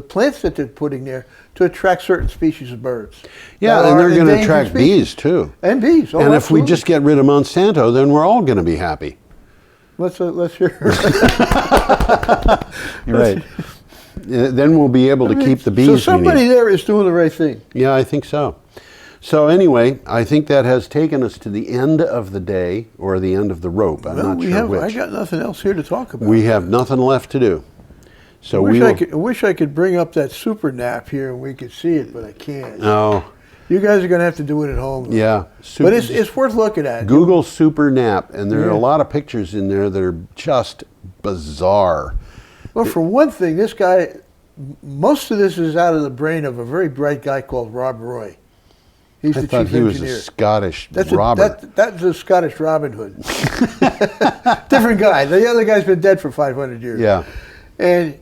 plants that they're putting there to attract certain species of birds.
Yeah,
that
and
are
they're going to
endangered
attract
species.
bees too.
And bees. Oh,
And if we
absolutely.
just get rid of Monsanto, then we're all going to be happy.
Let's hear.
You're right. Then we'll be able to keep the bees.
So
we
somebody
need.
there is doing the right thing.
Yeah, I think so. So anyway, I think that has taken us to the end of the day, or the end of the rope. I'm not sure which.
I got nothing else here to talk about.
We have nothing left to do. So
I wish I could bring up that super nap here and we could see it, but I can't.
No.
You guys are going to have to do it at home. Though.
Yeah.
But it's worth looking at.
Google super nap, and there are a
Yeah.
lot of pictures in there that are just bizarre.
Well, for one thing, this guy, most of this is out of the brain of a very bright guy called Rob Roy. He's
I
the
thought
chief
he was
engineer.
a Scottish
That's
robber.
that's a Scottish Robin Hood. Different guy. The other guy's been dead for 500 years.
Yeah.
And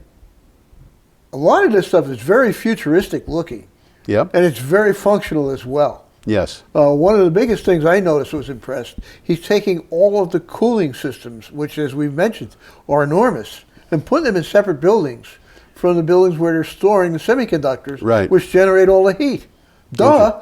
a lot of this stuff is very futuristic looking.
Yep.
And it's very functional as well.
Yes.
One of the biggest things I noticed was impressed. He's taking all of the cooling systems, which, as we've mentioned, are enormous, and putting them in separate buildings from the buildings where they're storing the semiconductors,
Right.
which generate all the heat. Duh.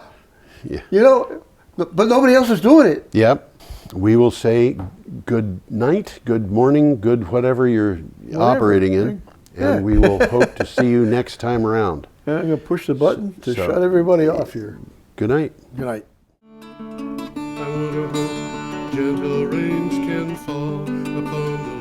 Yeah.
You know, but nobody else is doing it.
Yep. We will say good night, good morning, good whatever you're operating in,
Yeah.
and we will hope to see you next time around.
I'm going to push the button to
So-
shut everybody off here.
Good night.
Good night.
I would hope gentle rains can fall upon the